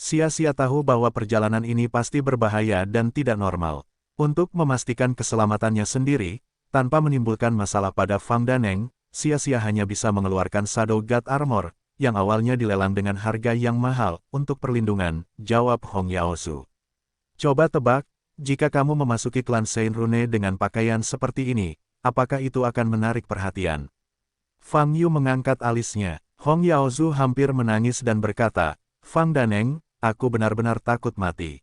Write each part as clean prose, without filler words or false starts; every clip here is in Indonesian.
Sia-sia tahu bahwa perjalanan ini pasti berbahaya dan tidak normal. Untuk memastikan keselamatannya sendiri, tanpa menimbulkan masalah pada Fang Daneng, sia-sia hanya bisa mengeluarkan Shadow God Armor, yang awalnya dilelang dengan harga yang mahal, untuk perlindungan, jawab Hong Yaozu. Coba tebak, jika kamu memasuki klan Saint Rune dengan pakaian seperti ini, apakah itu akan menarik perhatian? Fang Yu mengangkat alisnya. Hong Yaozu hampir menangis dan berkata, Fang Daneng, aku benar-benar takut mati.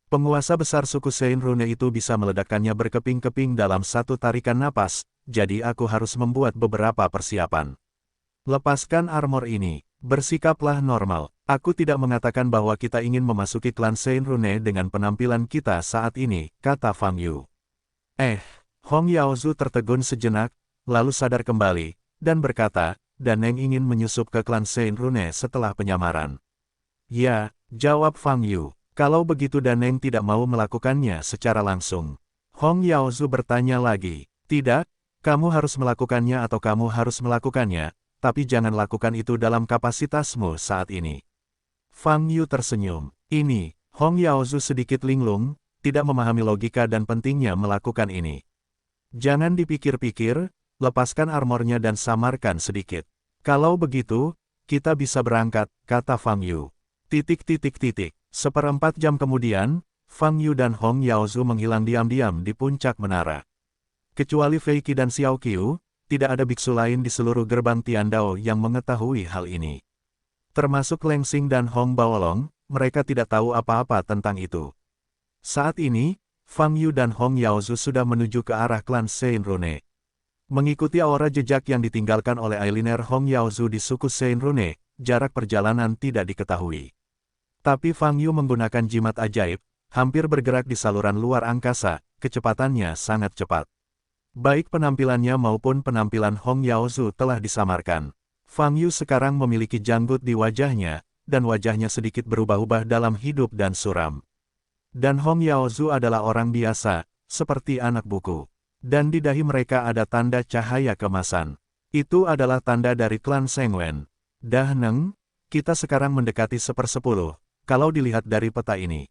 Penguasa besar suku Saint Rune itu bisa meledakkannya berkeping-keping dalam satu tarikan napas, jadi aku harus membuat beberapa persiapan. Lepaskan armor ini, bersikaplah normal. Aku tidak mengatakan bahwa kita ingin memasuki klan Saint Rune dengan penampilan kita saat ini, kata Fang Yu. Hong Yaozu tertegun sejenak, lalu sadar kembali, dan berkata, Daneng ingin menyusup ke klan Saint Rune setelah penyamaran. Ya, jawab Fang Yu. Kalau begitu Daneng tidak mau melakukannya secara langsung. Hong Yaozu bertanya lagi. Tidak, kamu harus melakukannya atau kamu harus melakukannya, tapi jangan lakukan itu dalam kapasitasmu saat ini. Fang Yu tersenyum. Ini, Hong Yaozu sedikit linglung, tidak memahami logika dan pentingnya melakukan ini. Jangan dipikir-pikir, lepaskan armornya dan samarkan sedikit. Kalau begitu, kita bisa berangkat, kata Fang Yu. Seperempat jam kemudian, Fang Yu dan Hong Yaozu menghilang diam-diam di puncak menara. Kecuali Fei Qi dan Xiao Qiu, tidak ada biksu lain di seluruh gerbang Tiandao yang mengetahui hal ini. Termasuk Leng Xing dan Hong Baolong, mereka tidak tahu apa-apa tentang itu. Saat ini, Fang Yu dan Hong Yaozu sudah menuju ke arah klan Saint Rune. Mengikuti aura jejak yang ditinggalkan oleh Ailiner Hong Yaozu di suku Saint Rune, jarak perjalanan tidak diketahui. Tapi Fang Yu menggunakan jimat ajaib, hampir bergerak di saluran luar angkasa, kecepatannya sangat cepat. Baik penampilannya maupun penampilan Hong Yaozu telah disamarkan. Fang Yu sekarang memiliki janggut di wajahnya, dan wajahnya sedikit berubah-ubah dalam hidup dan suram. Dan Hong Yaozu adalah orang biasa, seperti anak buku. Dan di dahi mereka ada tanda cahaya kemasan. Itu adalah tanda dari klan Sengwen. Dah Neng, kita sekarang mendekati 1/10, kalau dilihat dari peta ini.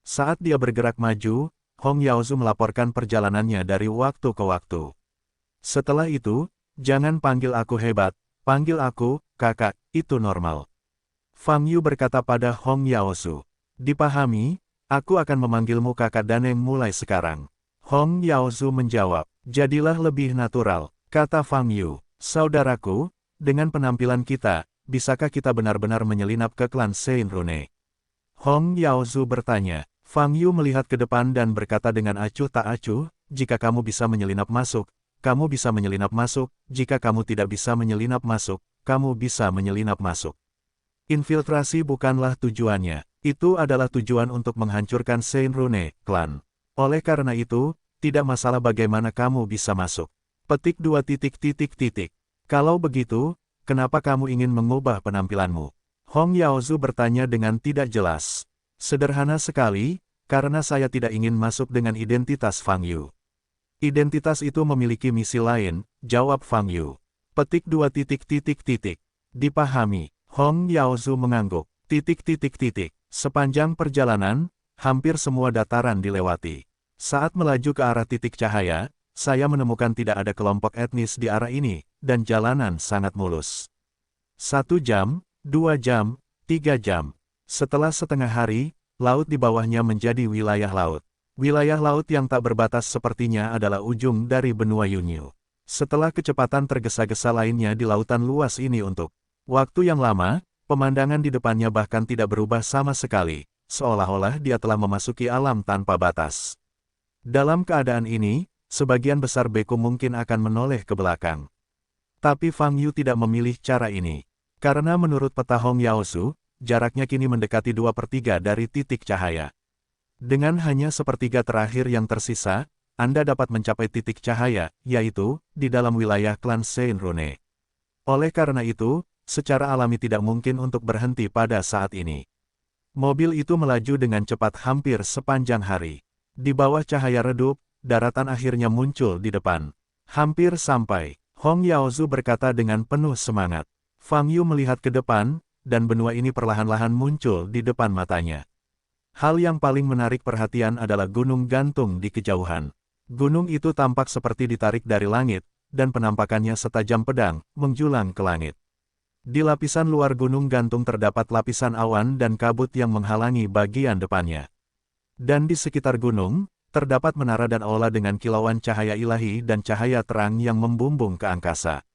Saat dia bergerak maju, Hong Yaozu melaporkan perjalanannya dari waktu ke waktu. Setelah itu, jangan panggil aku hebat, panggil aku, kakak, itu normal. Fang Yu berkata pada Hong Yaozu. Dipahami, aku akan memanggilmu kakak Daneng mulai sekarang. Hong Yaozu menjawab, jadilah lebih natural, kata Fang Yu. Saudaraku, dengan penampilan kita, bisakah kita benar-benar menyelinap ke klan Saint Rune? Hong Yaozu bertanya. Fang Yu melihat ke depan dan berkata dengan acuh tak acuh, jika kamu bisa menyelinap masuk, kamu bisa menyelinap masuk, jika kamu tidak bisa menyelinap masuk, kamu bisa menyelinap masuk. Infiltrasi bukanlah tujuannya, itu adalah tujuan untuk menghancurkan Saint Rune, klan. Oleh karena itu, tidak masalah bagaimana kamu bisa masuk. Petik 2. Kalau begitu, kenapa kamu ingin mengubah penampilanmu? Hong Yaozu bertanya dengan tidak jelas. Sederhana sekali, karena saya tidak ingin masuk dengan identitas Fang Yu. Identitas itu memiliki misi lain, jawab Fang Yu. Petik 2. Dipahami, Hong Yaozu mengangguk. Sepanjang perjalanan, hampir semua dataran dilewati. Saat melaju ke arah titik cahaya, saya menemukan tidak ada kelompok etnis di arah ini, dan jalanan sangat mulus. 1 jam, 2 jam, 3 jam. Setelah setengah hari, laut di bawahnya menjadi wilayah laut. Wilayah laut yang tak berbatas sepertinya adalah ujung dari benua Yunyu. Setelah kecepatan tergesa-gesa lainnya di lautan luas ini untuk waktu yang lama, pemandangan di depannya bahkan tidak berubah sama sekali, seolah-olah dia telah memasuki alam tanpa batas. Dalam keadaan ini, sebagian besar beku mungkin akan menoleh ke belakang. Tapi Fang Yu tidak memilih cara ini. Karena menurut peta Hong Yaozu, jaraknya kini mendekati 2/3 dari titik cahaya. Dengan hanya 1/3 terakhir yang tersisa, Anda dapat mencapai titik cahaya, yaitu, di dalam wilayah klan Saint Rune. Oleh karena itu, secara alami tidak mungkin untuk berhenti pada saat ini. Mobil itu melaju dengan cepat hampir sepanjang hari. Di bawah cahaya redup, daratan akhirnya muncul di depan. Hampir sampai, Hong Yaozu berkata dengan penuh semangat. Fang Yu melihat ke depan, dan benua ini perlahan-lahan muncul di depan matanya. Hal yang paling menarik perhatian adalah gunung gantung di kejauhan. Gunung itu tampak seperti ditarik dari langit, dan penampakannya setajam pedang, menjulang ke langit. Di lapisan luar gunung gantung terdapat lapisan awan dan kabut yang menghalangi bagian depannya. Dan di sekitar gunung, terdapat menara dan aula dengan kilauan cahaya ilahi dan cahaya terang yang membumbung ke angkasa.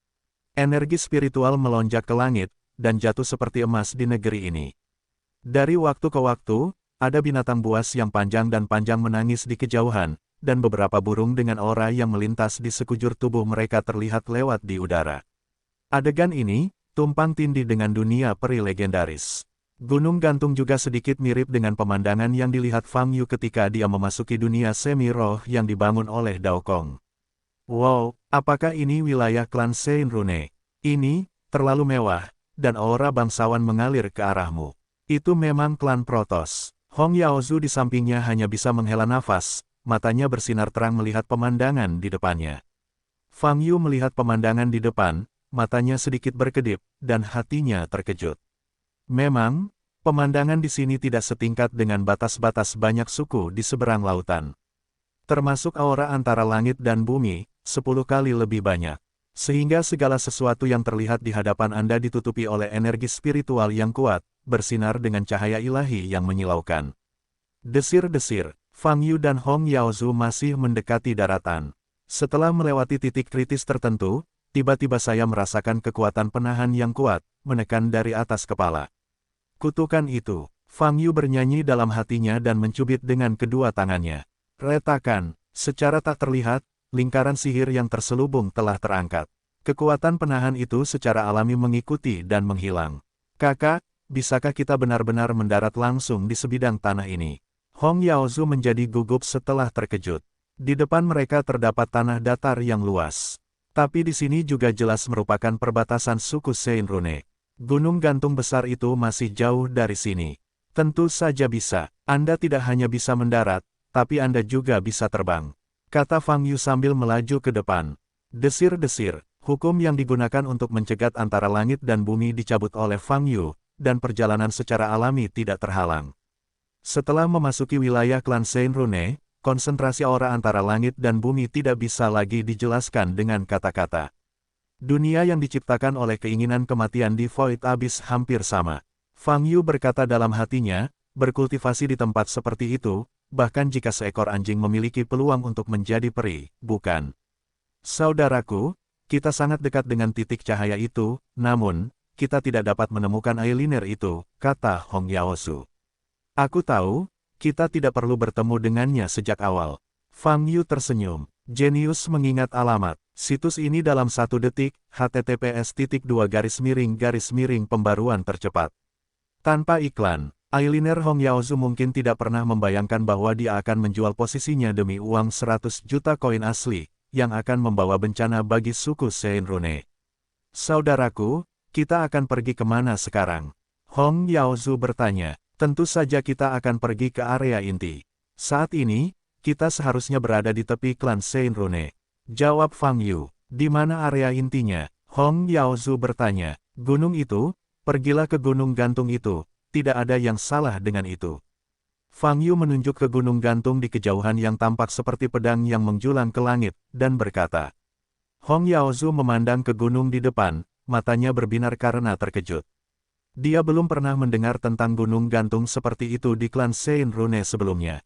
Energi spiritual melonjak ke langit, dan jatuh seperti emas di negeri ini. Dari waktu ke waktu, ada binatang buas yang panjang dan panjang menangis di kejauhan, dan beberapa burung dengan aura yang melintas di sekujur tubuh mereka terlihat lewat di udara. Adegan ini tumpang tindih dengan dunia peri legendaris. Gunung gantung juga sedikit mirip dengan pemandangan yang dilihat Fang Yu ketika dia memasuki dunia semi-roh yang dibangun oleh Dao Kong. Wow, apakah ini wilayah klan Sein Rune? Ini terlalu mewah, dan aura bangsawan mengalir ke arahmu. Itu memang klan Protoss. Hong Yaozu di sampingnya hanya bisa menghela nafas, matanya bersinar terang melihat pemandangan di depannya. Fang Yu melihat pemandangan di depan, matanya sedikit berkedip, dan hatinya terkejut. Memang, pemandangan di sini tidak setingkat dengan batas-batas banyak suku di seberang lautan. Termasuk aura antara langit dan bumi, 10 kali lebih banyak. Sehingga segala sesuatu yang terlihat di hadapan Anda ditutupi oleh energi spiritual yang kuat, bersinar dengan cahaya ilahi yang menyilaukan. Desir-desir, Fang Yu dan Hong Yaozu masih mendekati daratan. Setelah melewati titik kritis tertentu, tiba-tiba saya merasakan kekuatan penahan yang kuat, menekan dari atas kepala. Kutukan itu, Fang Yu bernyanyi dalam hatinya dan mencubit dengan kedua tangannya. Retakan, secara tak terlihat, lingkaran sihir yang terselubung telah terangkat. Kekuatan penahan itu secara alami mengikuti dan menghilang. Kakak, bisakah kita benar-benar mendarat langsung di sebidang tanah ini? Hong Yaozu menjadi gugup setelah terkejut. Di depan mereka terdapat tanah datar yang luas. Tapi di sini juga jelas merupakan perbatasan suku Sein Rune. Gunung gantung besar itu masih jauh dari sini. Tentu saja bisa. Anda tidak hanya bisa mendarat, tapi Anda juga bisa terbang, kata Fang Yu sambil melaju ke depan. Desir-desir, hukum yang digunakan untuk mencegat antara langit dan bumi dicabut oleh Fang Yu, dan perjalanan secara alami tidak terhalang. Setelah memasuki wilayah klan Sein Rune, konsentrasi aura antara langit dan bumi tidak bisa lagi dijelaskan dengan kata-kata. Dunia yang diciptakan oleh keinginan kematian di Void Abyss hampir sama. Fang Yu berkata dalam hatinya, berkultivasi di tempat seperti itu, bahkan jika seekor anjing memiliki peluang untuk menjadi peri, bukan? Saudaraku, kita sangat dekat dengan titik cahaya itu, namun, kita tidak dapat menemukan eyeliner itu, kata Hong Yaozu. Aku tahu, kita tidak perlu bertemu dengannya sejak awal. Fang Yu tersenyum. Jenius mengingat alamat. Situs ini dalam 1 detik, https://pembaruan tercepat. Tanpa iklan, eyeliner Hong Yaozu mungkin tidak pernah membayangkan bahwa dia akan menjual posisinya demi uang 100 juta koin asli, yang akan membawa bencana bagi suku Sein Rune. Saudaraku, kita akan pergi kemana sekarang? Hong Yaozu bertanya. Tentu saja kita akan pergi ke area inti. Saat ini, kita seharusnya berada di tepi klan Sein Rune. Jawab Fang Yu. Di mana area intinya? Hong Yaozu bertanya. Gunung itu, pergilah ke gunung gantung itu, tidak ada yang salah dengan itu. Fang Yu menunjuk ke gunung gantung di kejauhan yang tampak seperti pedang yang menjulang ke langit, dan berkata. Hong Yaozu memandang ke gunung di depan, matanya berbinar karena terkejut. Dia belum pernah mendengar tentang gunung gantung seperti itu di klan Sein Rune sebelumnya.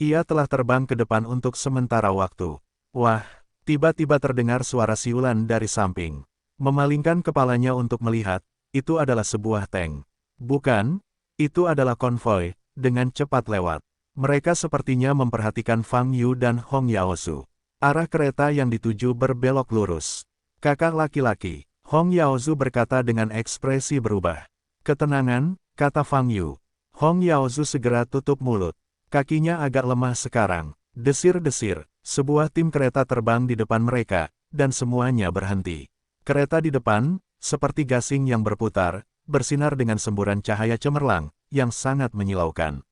Ia telah terbang ke depan untuk sementara waktu. Wah, tiba-tiba terdengar suara siulan dari samping. Memalingkan kepalanya untuk melihat, itu adalah sebuah tank. Bukan, itu adalah konvoi, dengan cepat lewat. Mereka sepertinya memperhatikan Fang Yu dan Hong Yaozu. Arah kereta yang dituju berbelok lurus. Kakak laki-laki. Hong Yaozu berkata dengan ekspresi berubah. Ketenangan, kata Fang Yu. Hong Yaozu segera tutup mulut. Kakinya agak lemah sekarang. Desir-desir, sebuah tim kereta terbang di depan mereka, dan semuanya berhenti. Kereta di depan, seperti gasing yang berputar, bersinar dengan semburan cahaya cemerlang, yang sangat menyilaukan.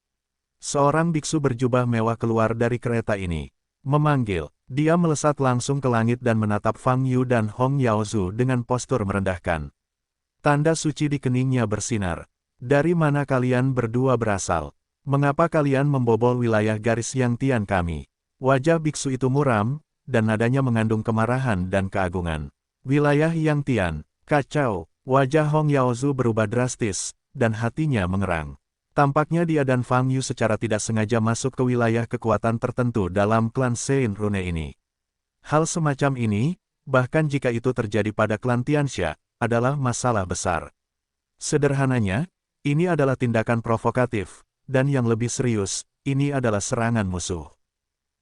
Seorang biksu berjubah mewah keluar dari kereta ini. Memanggil. Dia melesat langsung ke langit dan menatap Fang Yu dan Hong Yaozu dengan postur merendahkan. Tanda suci di keningnya bersinar. Dari mana kalian berdua berasal? Mengapa kalian membobol wilayah garis Yang Tian kami? Wajah biksu itu muram, dan nadanya mengandung kemarahan dan keagungan. Wilayah Yang Tian, kacau. Wajah Hong Yaozu berubah drastis, dan hatinya mengerang. Tampaknya dia dan Fang Yu secara tidak sengaja masuk ke wilayah kekuatan tertentu dalam klan Sein Rune ini. Hal semacam ini, bahkan jika itu terjadi pada klan Tianxia, adalah masalah besar. Sederhananya, ini adalah tindakan provokatif, dan yang lebih serius, ini adalah serangan musuh.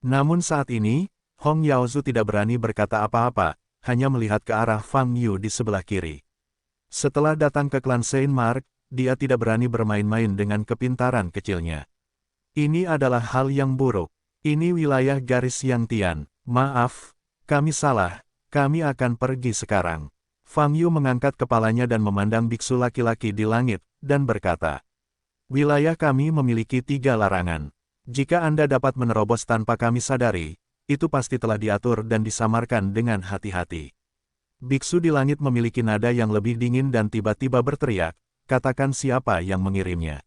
Namun saat ini, Hong Yaozu tidak berani berkata apa-apa, hanya melihat ke arah Fang Yu di sebelah kiri. Setelah datang ke klan Saint Mark, dia tidak berani bermain-main dengan kepintaran kecilnya. Ini adalah hal yang buruk. Ini wilayah garis Yang Tian. Maaf, kami salah, kami akan pergi sekarang. Fang Yu mengangkat kepalanya dan memandang biksu laki-laki di langit, dan berkata, "Wilayah kami memiliki 3 larangan. Jika Anda dapat menerobos tanpa kami sadari, itu pasti telah diatur dan disamarkan dengan hati-hati." Biksu di langit memiliki nada yang lebih dingin dan tiba-tiba berteriak, "Katakan siapa yang mengirimnya.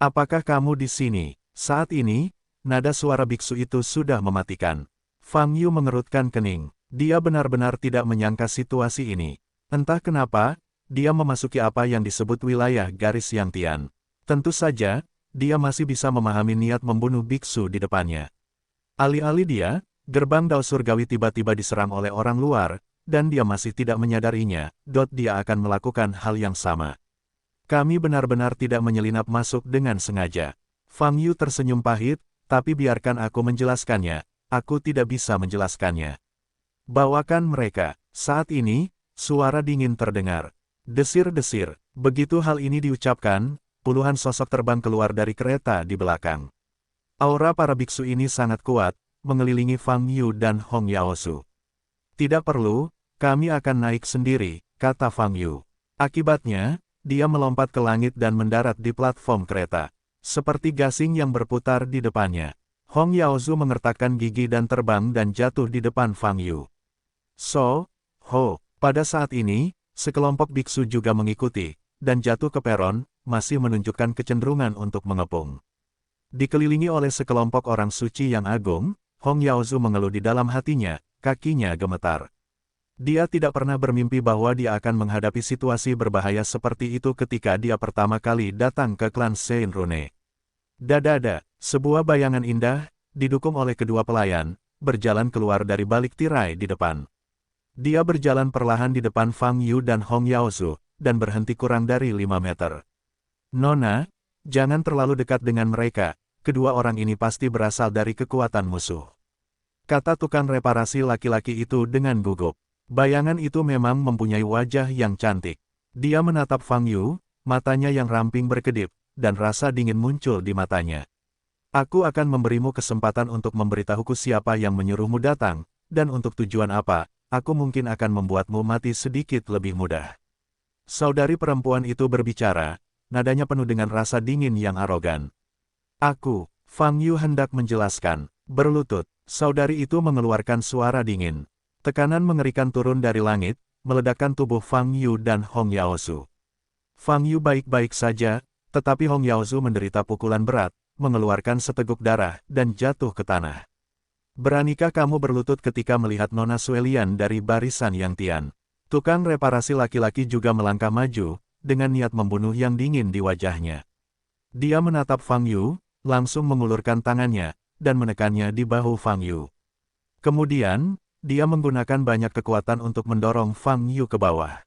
Apakah kamu di sini?" Saat ini, nada suara biksu itu sudah mematikan. Fang Yu mengerutkan kening. Dia benar-benar tidak menyangka situasi ini. Entah kenapa, dia memasuki apa yang disebut wilayah garis Yang Tian. Tentu saja, dia masih bisa memahami niat membunuh biksu di depannya. Alih-alih dia, gerbang Dao Surgawi tiba-tiba diserang oleh orang luar, dan dia masih tidak menyadarinya, dia akan melakukan hal yang sama. Kami benar-benar tidak menyelinap masuk dengan sengaja. Fang Yu tersenyum pahit, tapi biarkan aku menjelaskannya, aku tidak bisa menjelaskannya. Bawakan mereka. Saat ini, suara dingin terdengar. Desir-desir. Begitu hal ini diucapkan, puluhan sosok terbang keluar dari kereta di belakang. Aura para biksu ini sangat kuat, mengelilingi Fang Yu dan Hong Yaozu. "Tidak perlu, kami akan naik sendiri," kata Fang Yu. Akibatnya, dia melompat ke langit dan mendarat di platform kereta. Seperti gasing yang berputar di depannya. Hong Yaozu mengertakkan gigi dan terbang dan jatuh di depan Fang Yu. Pada saat ini, sekelompok biksu juga mengikuti, dan jatuh ke peron, masih menunjukkan kecenderungan untuk mengepung. Dikelilingi oleh sekelompok orang suci yang agung, Hong Yaozu mengeluh di dalam hatinya, kakinya gemetar. Dia tidak pernah bermimpi bahwa dia akan menghadapi situasi berbahaya seperti itu ketika dia pertama kali datang ke klan Sein Rune. Dadada, sebuah bayangan indah, didukung oleh kedua pelayan, berjalan keluar dari balik tirai di depan. Dia berjalan perlahan di depan Fang Yu dan Hong Yaozu, dan berhenti kurang dari 5 meter. "Nona, jangan terlalu dekat dengan mereka, kedua orang ini pasti berasal dari kekuatan musuh," kata tukang reparasi laki-laki itu dengan gugup. Bayangan itu memang mempunyai wajah yang cantik. Dia menatap Fang Yu, matanya yang ramping berkedip, dan rasa dingin muncul di matanya. "Aku akan memberimu kesempatan untuk memberitahuku siapa yang menyuruhmu datang, dan untuk tujuan apa. Aku mungkin akan membuatmu mati sedikit lebih mudah." Saudari perempuan itu berbicara, nadanya penuh dengan rasa dingin yang arogan. Fang Yu hendak menjelaskan. Berlutut, saudari itu mengeluarkan suara dingin. Tekanan mengerikan turun dari langit, meledakkan tubuh Fang Yu dan Hong Yaozu. Fang Yu baik-baik saja, tetapi Hong Yaozu menderita pukulan berat, mengeluarkan seteguk darah, dan jatuh ke tanah. "Beranikah kamu berlutut ketika melihat Nona Suelian dari barisan Yang Tian?" Tukang reparasi laki-laki juga melangkah maju, dengan niat membunuh yang dingin di wajahnya. Dia menatap Fang Yu, langsung mengulurkan tangannya, dan menekannya di bahu Fang Yu. Kemudian, dia menggunakan banyak kekuatan untuk mendorong Fang Yu ke bawah.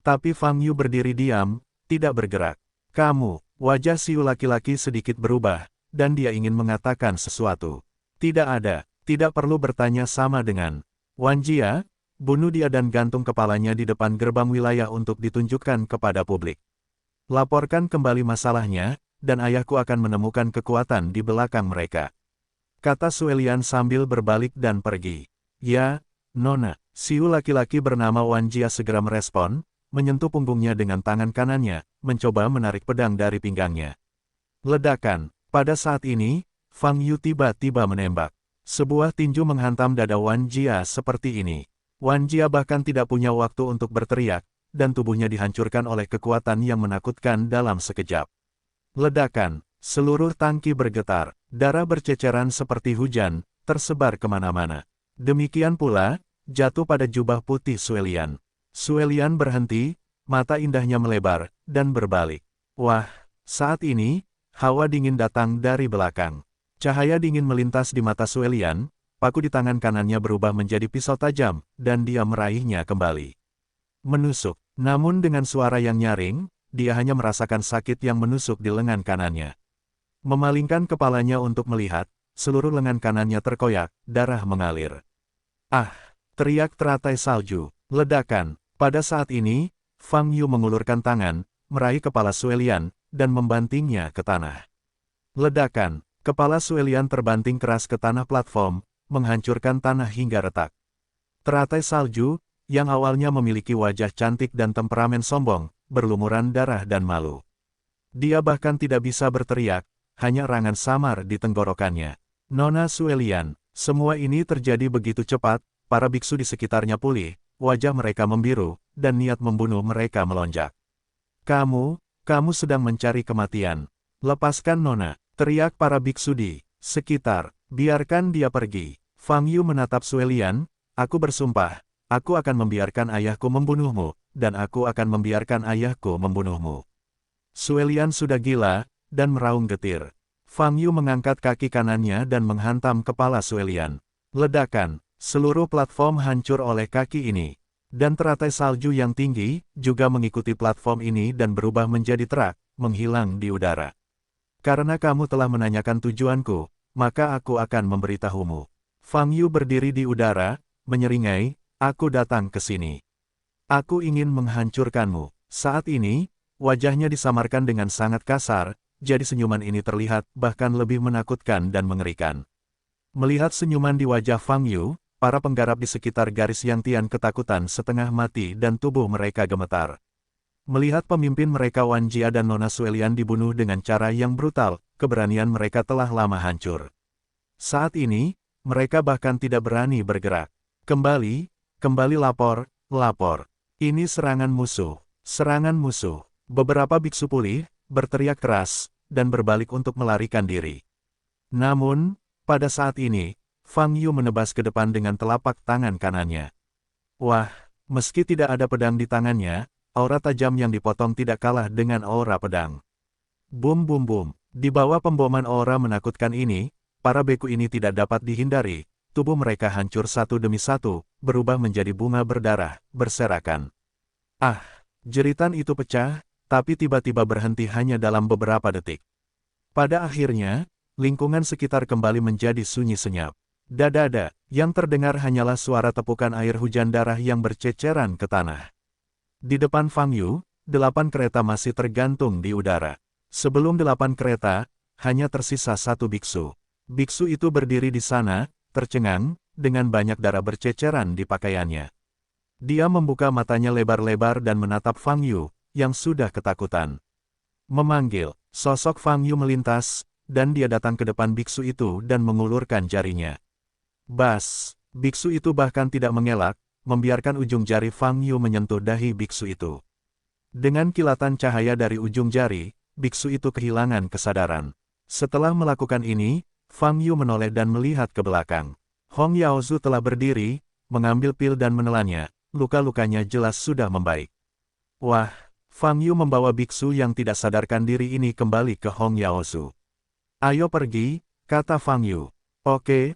Tapi Fang Yu berdiri diam, tidak bergerak. Wajah Siu laki-laki sedikit berubah, dan dia ingin mengatakan sesuatu. Tidak perlu bertanya sama dengan Wan Jia, bunuh dia dan gantung kepalanya di depan gerbang wilayah untuk ditunjukkan kepada publik. Laporkan kembali masalahnya, dan ayahku akan menemukan kekuatan di belakang mereka, kata Suelian sambil berbalik dan pergi. "Ya, Nona." Siu laki-laki bernama Wan Jia segera merespon, menyentuh punggungnya dengan tangan kanannya, mencoba menarik pedang dari pinggangnya. Ledakan. Pada saat ini, Fang Yu tiba-tiba menembak. Sebuah tinju menghantam dada Wan Jia seperti ini. Wan Jia bahkan tidak punya waktu untuk berteriak, dan tubuhnya dihancurkan oleh kekuatan yang menakutkan dalam sekejap. Ledakan, seluruh tangki bergetar, darah berceceran seperti hujan, tersebar kemana-mana. Demikian pula, jatuh pada jubah putih Suelian. Suelian berhenti, mata indahnya melebar, dan berbalik. Wah, saat ini, hawa dingin datang dari belakang. Cahaya dingin melintas di mata Suelian, paku di tangan kanannya berubah menjadi pisau tajam, dan dia meraihnya kembali. Menusuk, namun dengan suara yang nyaring, dia hanya merasakan sakit yang menusuk di lengan kanannya. Memalingkan kepalanya untuk melihat, seluruh lengan kanannya terkoyak, darah mengalir. Ah! Teriak teratai salju, ledakan. Pada saat ini, Fang Yu mengulurkan tangan, meraih kepala Suelian, dan membantingnya ke tanah. Ledakan, kepala Suelian terbanting keras ke tanah platform, menghancurkan tanah hingga retak. Teratai salju, yang awalnya memiliki wajah cantik dan temperamen sombong, berlumuran darah dan malu. Dia bahkan tidak bisa berteriak, hanya erangan samar di tenggorokannya. Nona Suelian, semua ini terjadi begitu cepat, para biksu di sekitarnya pulih, wajah mereka membiru, dan niat membunuh mereka melonjak. Kamu sedang mencari kematian. Lepaskan Nona, teriak para biksu di sekitar, biarkan dia pergi. Fang Yu menatap Suelian, aku bersumpah, aku akan membiarkan ayahku membunuhmu, dan aku akan membiarkan ayahku membunuhmu. Suelian sudah gila, dan meraung getir. Fang Yu mengangkat kaki kanannya dan menghantam kepala Suelian. Ledakan. Seluruh platform hancur oleh kaki ini. Dan teratai salju yang tinggi, juga mengikuti platform ini dan berubah menjadi terak, menghilang di udara. Karena kamu telah menanyakan tujuanku, maka aku akan memberitahumu. Fang Yu berdiri di udara, menyeringai, aku datang ke sini. Aku ingin menghancurkanmu. Saat ini, wajahnya disamarkan dengan sangat kasar, jadi senyuman ini terlihat bahkan lebih menakutkan dan mengerikan. Melihat senyuman di wajah Fang Yu, para penggarap di sekitar garis Yang Tian ketakutan setengah mati dan tubuh mereka gemetar. Melihat pemimpin mereka Wan Jia dan Nona Suelian dibunuh dengan cara yang brutal, keberanian mereka telah lama hancur. Saat ini, mereka bahkan tidak berani bergerak. Kembali lapor. Ini serangan musuh. Beberapa biksu pulih, berteriak keras, dan berbalik untuk melarikan diri. Namun, pada saat ini, Fang Yu menebas ke depan dengan telapak tangan kanannya. Wah, meski tidak ada pedang di tangannya, aura tajam yang dipotong tidak kalah dengan aura pedang. Bum bum bum, di bawah pemboman aura menakutkan ini, para beku ini tidak dapat dihindari, tubuh mereka hancur satu demi satu, berubah menjadi bunga berdarah, berserakan. Ah, jeritan itu pecah, tapi tiba-tiba berhenti hanya dalam beberapa detik. Pada akhirnya, lingkungan sekitar kembali menjadi sunyi senyap. Dadada, yang terdengar hanyalah suara tepukan air hujan darah yang berceceran ke tanah. Di depan Fang Yu, 8 kereta masih tergantung di udara. Sebelum 8 kereta, hanya tersisa satu biksu. Biksu itu berdiri di sana, tercengang, dengan banyak darah berceceran di pakaiannya. Dia membuka matanya lebar-lebar dan menatap Fang Yu, yang sudah ketakutan. Memanggil, sosok Fang Yu melintas, dan dia datang ke depan biksu itu dan mengulurkan jarinya. Bas, biksu itu bahkan tidak mengelak, membiarkan ujung jari Fang Yu menyentuh dahi biksu itu. Dengan kilatan cahaya dari ujung jari, biksu itu kehilangan kesadaran. Setelah melakukan ini, Fang Yu menoleh dan melihat ke belakang. Hong Yaozu telah berdiri, mengambil pil dan menelannya, luka-lukanya jelas sudah membaik. Wah, Fang Yu membawa biksu yang tidak sadarkan diri ini kembali ke Hong Yaozu. Ayo pergi, kata Fang Yu. Oke,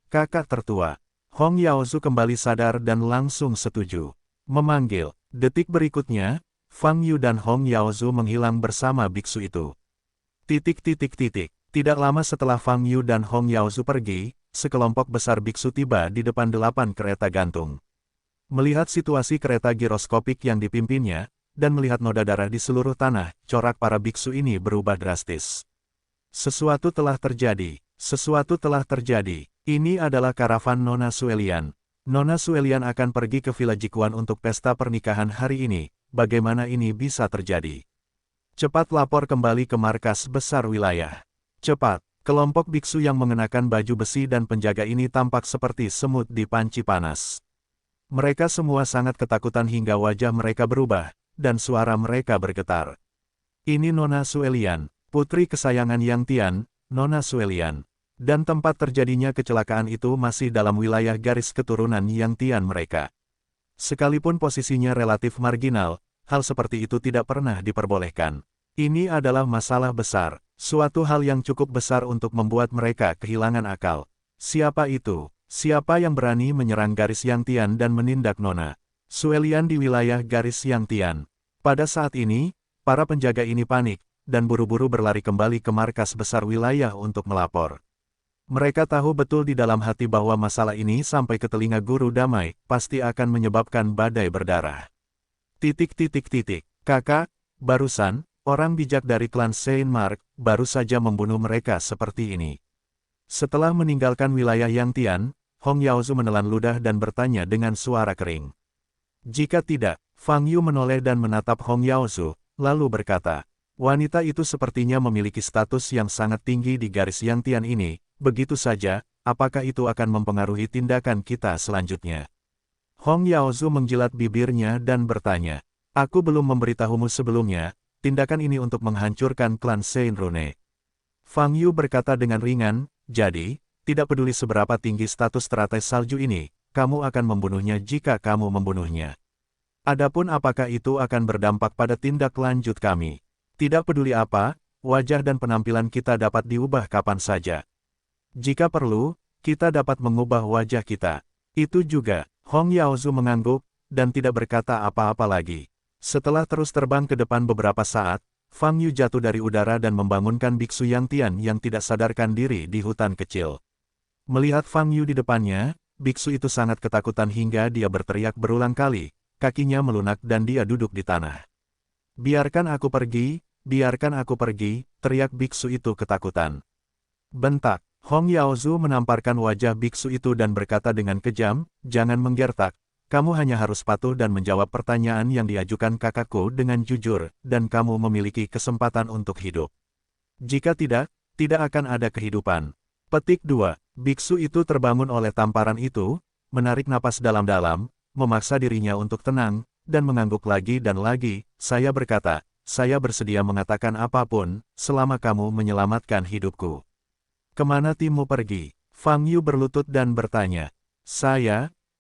kakak tertua. Hong Yaozu kembali sadar dan langsung setuju. Memanggil. Detik berikutnya, Fang Yu dan Hong Yaozu menghilang bersama biksu itu. Tidak lama setelah Fang Yu dan Hong Yaozu pergi, sekelompok besar biksu tiba di depan 8 kereta gantung. Melihat situasi kereta giroskopik yang dipimpinnya, dan melihat noda darah di seluruh tanah, corak para biksu ini berubah drastis. Sesuatu telah terjadi. Ini adalah karavan Nona Suelian. Nona Suelian akan pergi ke Villa Jikuan untuk pesta pernikahan hari ini. Bagaimana ini bisa terjadi? Cepat lapor kembali ke markas besar wilayah. Cepat, kelompok biksu yang mengenakan baju besi dan penjaga ini tampak seperti semut di panci panas. Mereka semua sangat ketakutan hingga wajah mereka berubah, dan suara mereka bergetar. Ini Nona Suelian, putri kesayangan Yang Tian, Nona Suelian. Dan tempat terjadinya kecelakaan itu masih dalam wilayah garis keturunan Yang Tian mereka. Sekalipun posisinya relatif marginal, hal seperti itu tidak pernah diperbolehkan. Ini adalah masalah besar, suatu hal yang cukup besar untuk membuat mereka kehilangan akal. Siapa itu? Siapa yang berani menyerang garis Yang Tian dan menindak Nona Suelian di wilayah garis Yang Tian? Pada saat ini, para penjaga ini panik, dan buru-buru berlari kembali ke markas besar wilayah untuk melapor. Mereka tahu betul di dalam hati bahwa masalah ini sampai ke telinga guru damai, pasti akan menyebabkan badai berdarah. Kakak, barusan, orang bijak dari klan Saint Mark, baru saja membunuh mereka seperti ini. Setelah meninggalkan wilayah Yang Tian, Hong Yaozu menelan ludah dan bertanya dengan suara kering. Jika tidak, Fang Yu menoleh dan menatap Hong Yaozu, lalu berkata, wanita itu sepertinya memiliki status yang sangat tinggi di garis Yang Tian ini. Begitu saja, apakah itu akan mempengaruhi tindakan kita selanjutnya? Hong Yaozu menjilat bibirnya dan bertanya, aku belum memberitahumu sebelumnya, tindakan ini untuk menghancurkan klan Saint Rune. Fang Yu berkata dengan ringan, jadi, tidak peduli seberapa tinggi status teratai salju ini, kamu akan membunuhnya jika kamu membunuhnya. Adapun apakah itu akan berdampak pada tindak lanjut kami. Tidak peduli apa, wajah dan penampilan kita dapat diubah kapan saja. Jika perlu, kita dapat mengubah wajah kita. Itu juga, Hong Yaozu mengangguk, dan tidak berkata apa-apa lagi. Setelah terus terbang ke depan beberapa saat, Fang Yu jatuh dari udara dan membangunkan biksu Yang Tian yang tidak sadarkan diri di hutan kecil. Melihat Fang Yu di depannya, biksu itu sangat ketakutan hingga dia berteriak berulang kali, kakinya melunak dan dia duduk di tanah. Biarkan aku pergi, teriak biksu itu ketakutan. Bentak. Hong Yaozu menamparkan wajah biksu itu dan berkata dengan kejam, jangan menggertak, kamu hanya harus patuh dan menjawab pertanyaan yang diajukan kakakku dengan jujur, dan kamu memiliki kesempatan untuk hidup. Jika tidak, tidak akan ada kehidupan. Petik 2. Biksu itu terbangun oleh tamparan itu, menarik napas dalam-dalam, memaksa dirinya untuk tenang, dan mengangguk lagi dan lagi, saya berkata, saya bersedia mengatakan apapun, selama kamu menyelamatkan hidupku. Kemana timmu pergi? Fang Yu berlutut dan bertanya.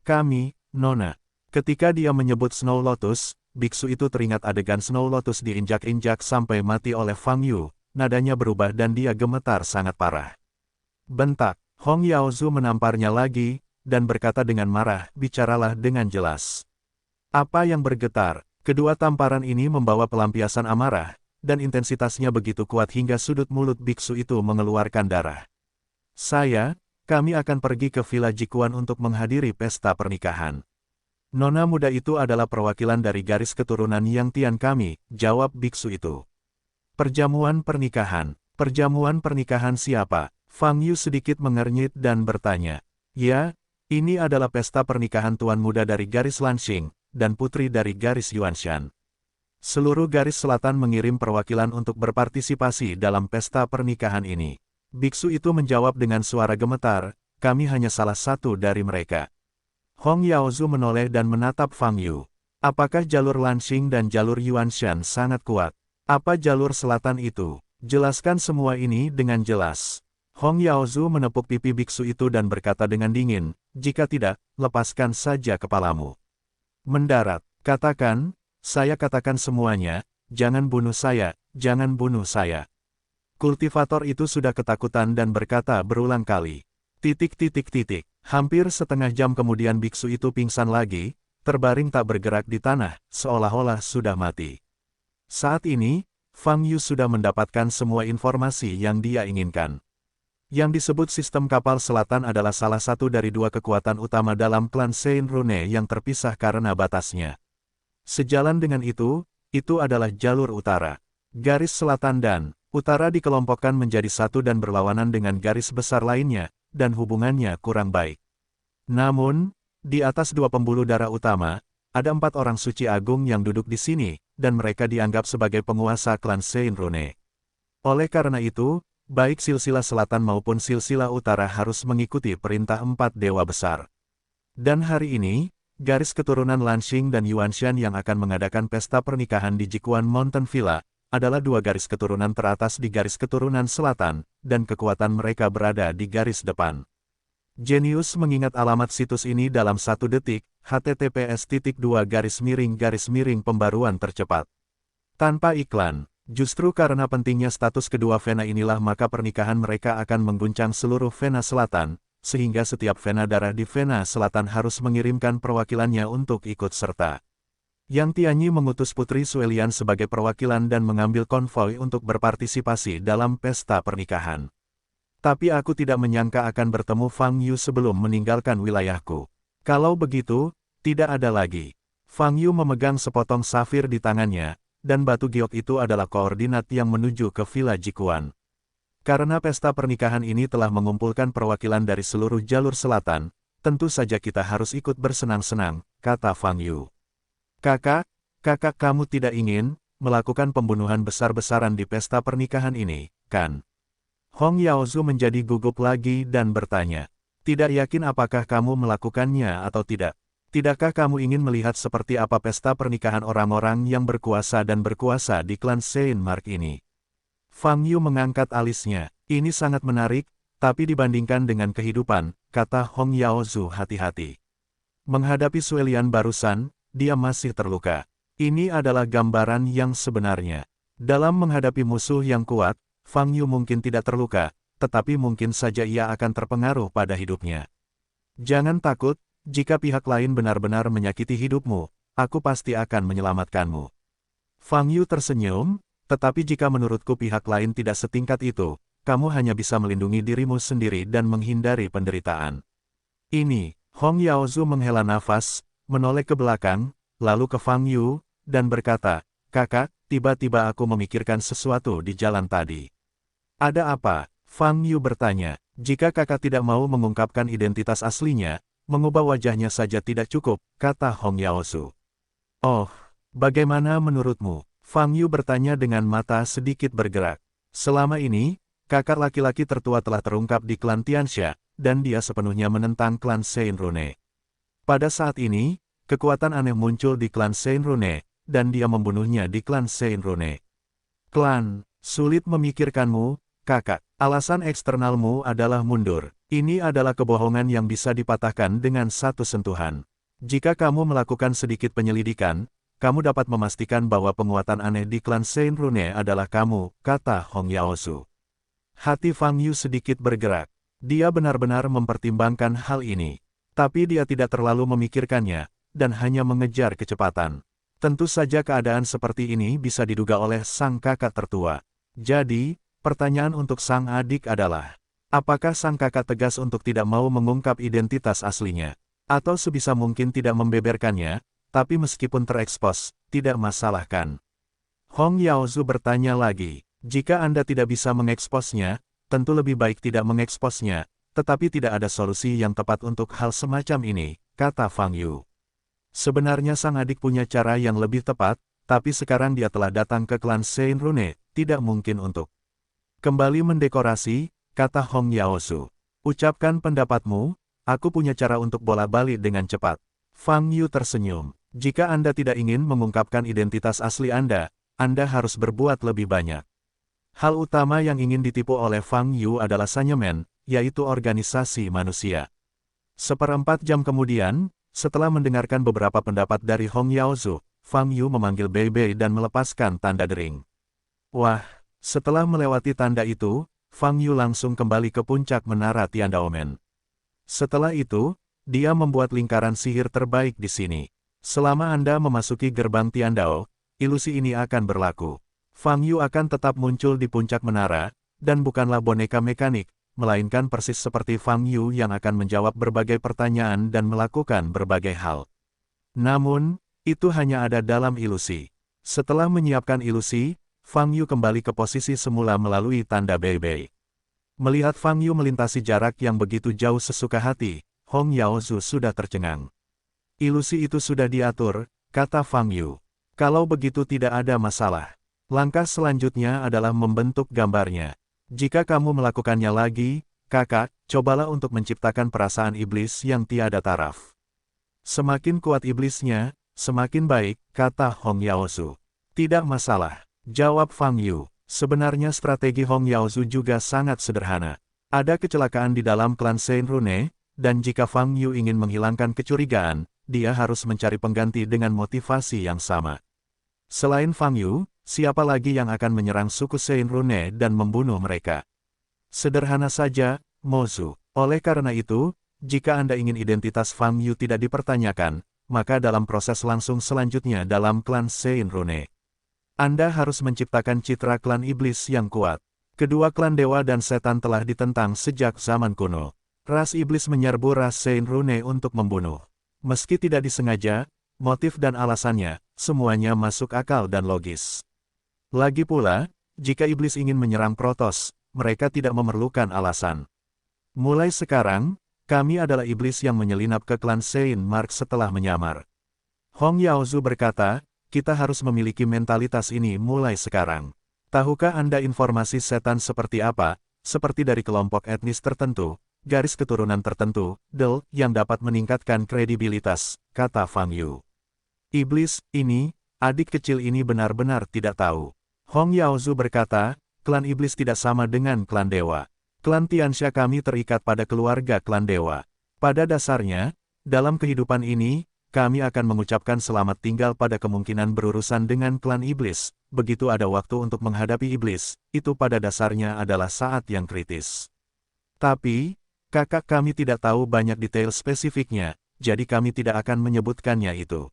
Kami, Nona. Ketika dia menyebut Snow Lotus, biksu itu teringat adegan Snow Lotus diinjak-injak sampai mati oleh Fang Yu, nadanya berubah dan dia gemetar sangat parah. Bentak, Hong Yaozu menamparnya lagi, dan berkata dengan marah, bicaralah dengan jelas. Apa yang bergetar? Kedua tamparan ini membawa pelampiasan amarah, dan intensitasnya begitu kuat hingga sudut mulut biksu itu mengeluarkan darah. Kami akan pergi ke Villa Jikuan untuk menghadiri pesta pernikahan. Nona muda itu adalah perwakilan dari garis keturunan Yang Tian kami, jawab biksu itu. Perjamuan pernikahan siapa? Fang Yu sedikit mengernyit dan bertanya. Ya, ini adalah pesta pernikahan tuan muda dari garis Lanxing, dan putri dari garis Yuanshan. Seluruh garis selatan mengirim perwakilan untuk berpartisipasi dalam pesta pernikahan ini. Biksu itu menjawab dengan suara gemetar, kami hanya salah satu dari mereka. Hong Yaozu menoleh dan menatap Fang Yu. Apakah jalur Lanxing dan jalur Yuanshan sangat kuat? Apa jalur selatan itu? Jelaskan semua ini dengan jelas. Hong Yaozu menepuk pipi biksu itu dan berkata dengan dingin, jika tidak, lepaskan saja kepalamu. Mendarat, katakan, saya katakan semuanya, jangan bunuh saya, jangan bunuh saya. Kultivator itu sudah ketakutan dan berkata berulang kali. Hampir setengah jam kemudian biksu itu pingsan lagi, terbaring tak bergerak di tanah, seolah-olah sudah mati. Saat ini, Fang Yu sudah mendapatkan semua informasi yang dia inginkan. Yang disebut sistem kapal selatan adalah salah satu dari dua kekuatan utama dalam klan Saint Rune yang terpisah karena batasnya. Sejalan dengan itu adalah jalur utara. Garis selatan dan utara dikelompokkan menjadi satu dan berlawanan dengan garis besar lainnya, dan hubungannya kurang baik. Namun, di atas dua pembuluh darah utama, ada 4 orang suci agung yang duduk di sini, dan mereka dianggap sebagai penguasa klan Saint Rune. Oleh karena itu, baik silsilah selatan maupun silsilah utara harus mengikuti perintah 4 dewa besar. Dan hari ini, Garis keturunan Lanxing dan Yuanshan yang akan mengadakan pesta pernikahan di Jikuan Mountain Villa, adalah dua garis keturunan teratas di garis keturunan selatan, dan kekuatan mereka berada di garis depan. Genius mengingat alamat situs ini dalam 1 detik, https://pembaruan tercepat. Tanpa iklan, justru karena pentingnya status kedua Vena inilah maka pernikahan mereka akan mengguncang seluruh Vena Selatan, sehingga setiap Vena darah di Vena Selatan harus mengirimkan perwakilannya untuk ikut serta. Yang Tianyi mengutus Putri Suelian sebagai perwakilan dan mengambil konvoi untuk berpartisipasi dalam pesta pernikahan. Tapi aku tidak menyangka akan bertemu Fang Yu sebelum meninggalkan wilayahku. Kalau begitu, tidak ada lagi. Fang Yu memegang sepotong safir di tangannya, dan batu giok itu adalah koordinat yang menuju ke Villa Jikuan. Karena pesta pernikahan ini telah mengumpulkan perwakilan dari seluruh jalur selatan, tentu saja kita harus ikut bersenang-senang, kata Fang Yu. Kakak kamu tidak ingin melakukan pembunuhan besar-besaran di pesta pernikahan ini, kan? Hong Yaozu menjadi gugup lagi dan bertanya, tidak yakin apakah kamu melakukannya atau tidak. Tidakkah kamu ingin melihat seperti apa pesta pernikahan orang-orang yang berkuasa dan berkuasa di klan Saint Mark ini? Fang Yu mengangkat alisnya. Ini sangat menarik, tapi dibandingkan dengan kehidupan, kata Hong Yaozu hati-hati. Menghadapi Suelian barusan, dia masih terluka. Ini adalah gambaran yang sebenarnya. Dalam menghadapi musuh yang kuat, Fang Yu mungkin tidak terluka, tetapi mungkin saja ia akan terpengaruh pada hidupnya. Jangan takut, jika pihak lain benar-benar menyakiti hidupmu, aku pasti akan menyelamatkanmu. Fang Yu tersenyum. Tetapi jika menurutku pihak lain tidak setingkat itu, kamu hanya bisa melindungi dirimu sendiri dan menghindari penderitaan. Ini, Hong Yaozu menghela nafas, menoleh ke belakang, lalu ke Fang Yu, dan berkata, kakak, tiba-tiba aku memikirkan sesuatu di jalan tadi. Ada apa? Fang Yu bertanya. Jika kakak tidak mau mengungkapkan identitas aslinya, mengubah wajahnya saja tidak cukup, kata Hong Yaozu. Oh, bagaimana menurutmu? Fang Yu bertanya dengan mata sedikit bergerak. Selama ini, kakak laki-laki tertua telah terungkap di klan Tianxia, dan dia sepenuhnya menentang klan Saint Rune. Pada saat ini, kekuatan aneh muncul di klan Saint Rune, dan dia membunuhnya di klan Saint Rune. Klan, sulit memikirkanmu, kakak. Alasan eksternalmu adalah mundur. Ini adalah kebohongan yang bisa dipatahkan dengan satu sentuhan. Jika kamu melakukan sedikit penyelidikan, kamu dapat memastikan bahwa penguatan aneh di klan Saint Rune adalah kamu, kata Hong Yaozu. Hati Fang Yu sedikit bergerak. Dia benar-benar mempertimbangkan hal ini. Tapi dia tidak terlalu memikirkannya, dan hanya mengejar kecepatan. Tentu saja keadaan seperti ini bisa diduga oleh sang kakak tertua. Jadi, pertanyaan untuk sang adik adalah, apakah sang kakak tegas untuk tidak mau mengungkap identitas aslinya? Atau sebisa mungkin tidak membeberkannya? Tapi meskipun terekspos, tidak masalah kan? Hong Yaozu bertanya lagi, jika Anda tidak bisa mengeksposnya, tentu lebih baik tidak mengeksposnya, tetapi tidak ada solusi yang tepat untuk hal semacam ini, kata Fang Yu. Sebenarnya sang adik punya cara yang lebih tepat, tapi sekarang dia telah datang ke klan Saint Rune, tidak mungkin untuk kembali mendekorasi, kata Hong Yaozu. Ucapkan pendapatmu, aku punya cara untuk bola-balik dengan cepat. Fang Yu tersenyum. Jika Anda tidak ingin mengungkapkan identitas asli Anda harus berbuat lebih banyak. Hal utama yang ingin ditipu oleh Fang Yu adalah Sanyemen, yaitu organisasi manusia. 1/4 jam kemudian, setelah mendengarkan beberapa pendapat dari Hong Yaozu, Fang Yu memanggil Bei Bei dan melepaskan tanda dering. Wah, setelah melewati tanda itu, Fang Yu langsung kembali ke puncak menara Tiandaomen. Setelah itu, dia membuat lingkaran sihir terbaik di sini. Selama Anda memasuki gerbang Tiandao, ilusi ini akan berlaku. Fang Yu akan tetap muncul di puncak menara, dan bukanlah boneka mekanik, melainkan persis seperti Fang Yu yang akan menjawab berbagai pertanyaan dan melakukan berbagai hal. Namun, itu hanya ada dalam ilusi. Setelah menyiapkan ilusi, Fang Yu kembali ke posisi semula melalui tanda Bei Bei. Melihat Fang Yu melintasi jarak yang begitu jauh sesuka hati, Hong Yaozu sudah tercengang. Ilusi itu sudah diatur, kata Fang Yu. Kalau begitu tidak ada masalah. Langkah selanjutnya adalah membentuk gambarnya. Jika kamu melakukannya lagi, kakak, cobalah untuk menciptakan perasaan iblis yang tiada taraf. Semakin kuat iblisnya, semakin baik, kata Hong Yaozu. Tidak masalah, jawab Fang Yu. Sebenarnya strategi Hong Yaozu juga sangat sederhana. Ada kecelakaan di dalam klan Saint Rune, dan jika Fang Yu ingin menghilangkan kecurigaan, dia harus mencari pengganti dengan motivasi yang sama. Selain Fang Yu, siapa lagi yang akan menyerang suku Saint Rune dan membunuh mereka? Sederhana saja, Mozu. Oleh karena itu, jika Anda ingin identitas Fang Yu tidak dipertanyakan, maka dalam proses langsung selanjutnya dalam klan Saint Rune, Anda harus menciptakan citra klan iblis yang kuat. Kedua klan dewa dan setan telah ditentang sejak zaman kuno. Ras iblis menyerbu ras Saint Rune untuk membunuh. Meski tidak disengaja, motif dan alasannya, semuanya masuk akal dan logis. Lagi pula, jika iblis ingin menyerang Protoss, mereka tidak memerlukan alasan. Mulai sekarang, kami adalah iblis yang menyelinap ke klan Saint Mark setelah menyamar. Hong Yaozu berkata, kita harus memiliki mentalitas ini mulai sekarang. Tahukah Anda informasi setan seperti apa, seperti dari kelompok etnis tertentu, garis keturunan tertentu, yang dapat meningkatkan kredibilitas, kata Fang Yu. Iblis, ini, adik kecil ini benar-benar tidak tahu. Hong Yaozu berkata, klan iblis tidak sama dengan klan dewa. Klan Tianxia kami terikat pada keluarga klan dewa. Pada dasarnya, dalam kehidupan ini, kami akan mengucapkan selamat tinggal pada kemungkinan berurusan dengan klan iblis. Begitu ada waktu untuk menghadapi iblis, itu pada dasarnya adalah saat yang kritis. Tapi, kakak kami tidak tahu banyak detail spesifiknya, jadi kami tidak akan menyebutkannya itu.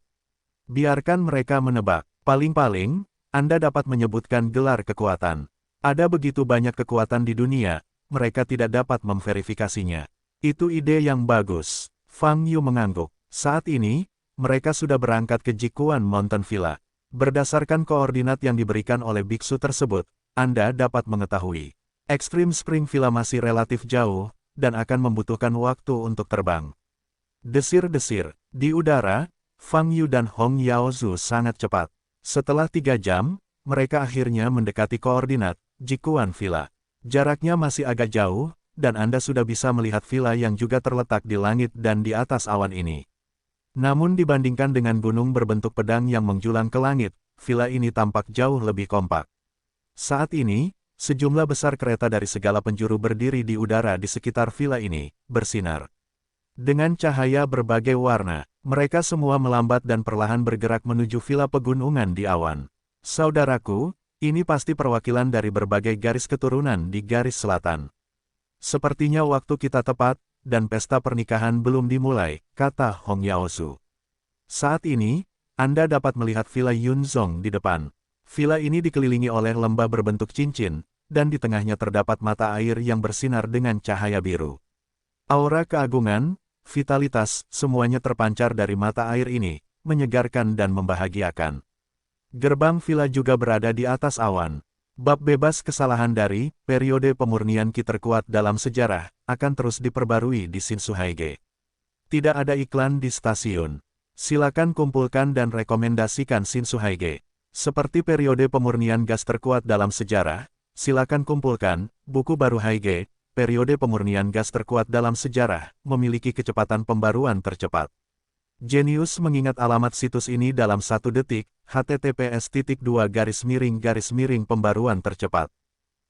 Biarkan mereka menebak. Paling-paling, Anda dapat menyebutkan gelar kekuatan. Ada begitu banyak kekuatan di dunia, mereka tidak dapat memverifikasinya. Itu ide yang bagus. Fang Yu mengangguk. Saat ini, mereka sudah berangkat ke Jikuan Mountain Villa. Berdasarkan koordinat yang diberikan oleh biksu tersebut, Anda dapat mengetahui. Extreme Spring Villa masih relatif jauh, dan akan membutuhkan waktu untuk terbang. Desir-desir. Di udara, Fang Yu dan Hong Yaozu sangat cepat. Setelah 3 jam, mereka akhirnya mendekati koordinat Jikuan Villa. Jaraknya masih agak jauh, dan Anda sudah bisa melihat villa yang juga terletak di langit dan di atas awan ini. Namun dibandingkan dengan gunung berbentuk pedang yang menjulang ke langit, villa ini tampak jauh lebih kompak. Saat ini, sejumlah besar kereta dari segala penjuru berdiri di udara di sekitar villa ini, bersinar. Dengan cahaya berbagai warna, mereka semua melambat dan perlahan bergerak menuju villa pegunungan di awan. Saudaraku, ini pasti perwakilan dari berbagai garis keturunan di garis selatan. Sepertinya waktu kita tepat, dan pesta pernikahan belum dimulai, kata Hong Yaozu. Saat ini, Anda dapat melihat villa Yunzong di depan. Villa ini dikelilingi oleh lembah berbentuk cincin, dan di tengahnya terdapat mata air yang bersinar dengan cahaya biru. Aura keagungan, vitalitas, semuanya terpancar dari mata air ini, menyegarkan dan membahagiakan. Gerbang villa juga berada di atas awan. Bab bebas kesalahan dari periode pemurnian Qi terkuat dalam sejarah akan terus diperbarui di Shinsuhaige. Tidak ada iklan di stasiun. Silakan kumpulkan dan rekomendasikan Shinsuhaige. Seperti periode pemurnian gas terkuat dalam sejarah, silakan kumpulkan buku baru Haige. Periode pemurnian gas terkuat dalam sejarah memiliki kecepatan pembaruan tercepat. Jenius mengingat alamat situs ini dalam 1 detik, https://pembaruan tercepat.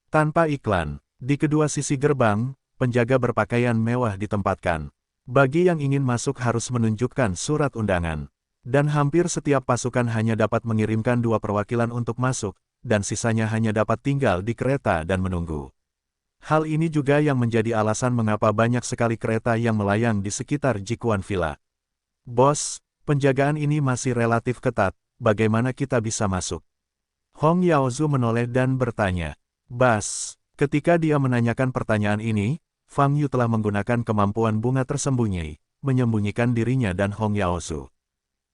Tanpa iklan, di kedua sisi gerbang, penjaga berpakaian mewah ditempatkan. Bagi yang ingin masuk harus menunjukkan surat undangan. Dan hampir setiap pasukan hanya dapat mengirimkan 2 perwakilan untuk masuk, dan sisanya hanya dapat tinggal di kereta dan menunggu. Hal ini juga yang menjadi alasan mengapa banyak sekali kereta yang melayang di sekitar Jikuan Villa. Bos, penjagaan ini masih relatif ketat, bagaimana kita bisa masuk? Hong Yaozu menoleh dan bertanya. Bas, ketika dia menanyakan pertanyaan ini, Fang Yu telah menggunakan kemampuan bunga tersembunyi, menyembunyikan dirinya dan Hong Yaozu.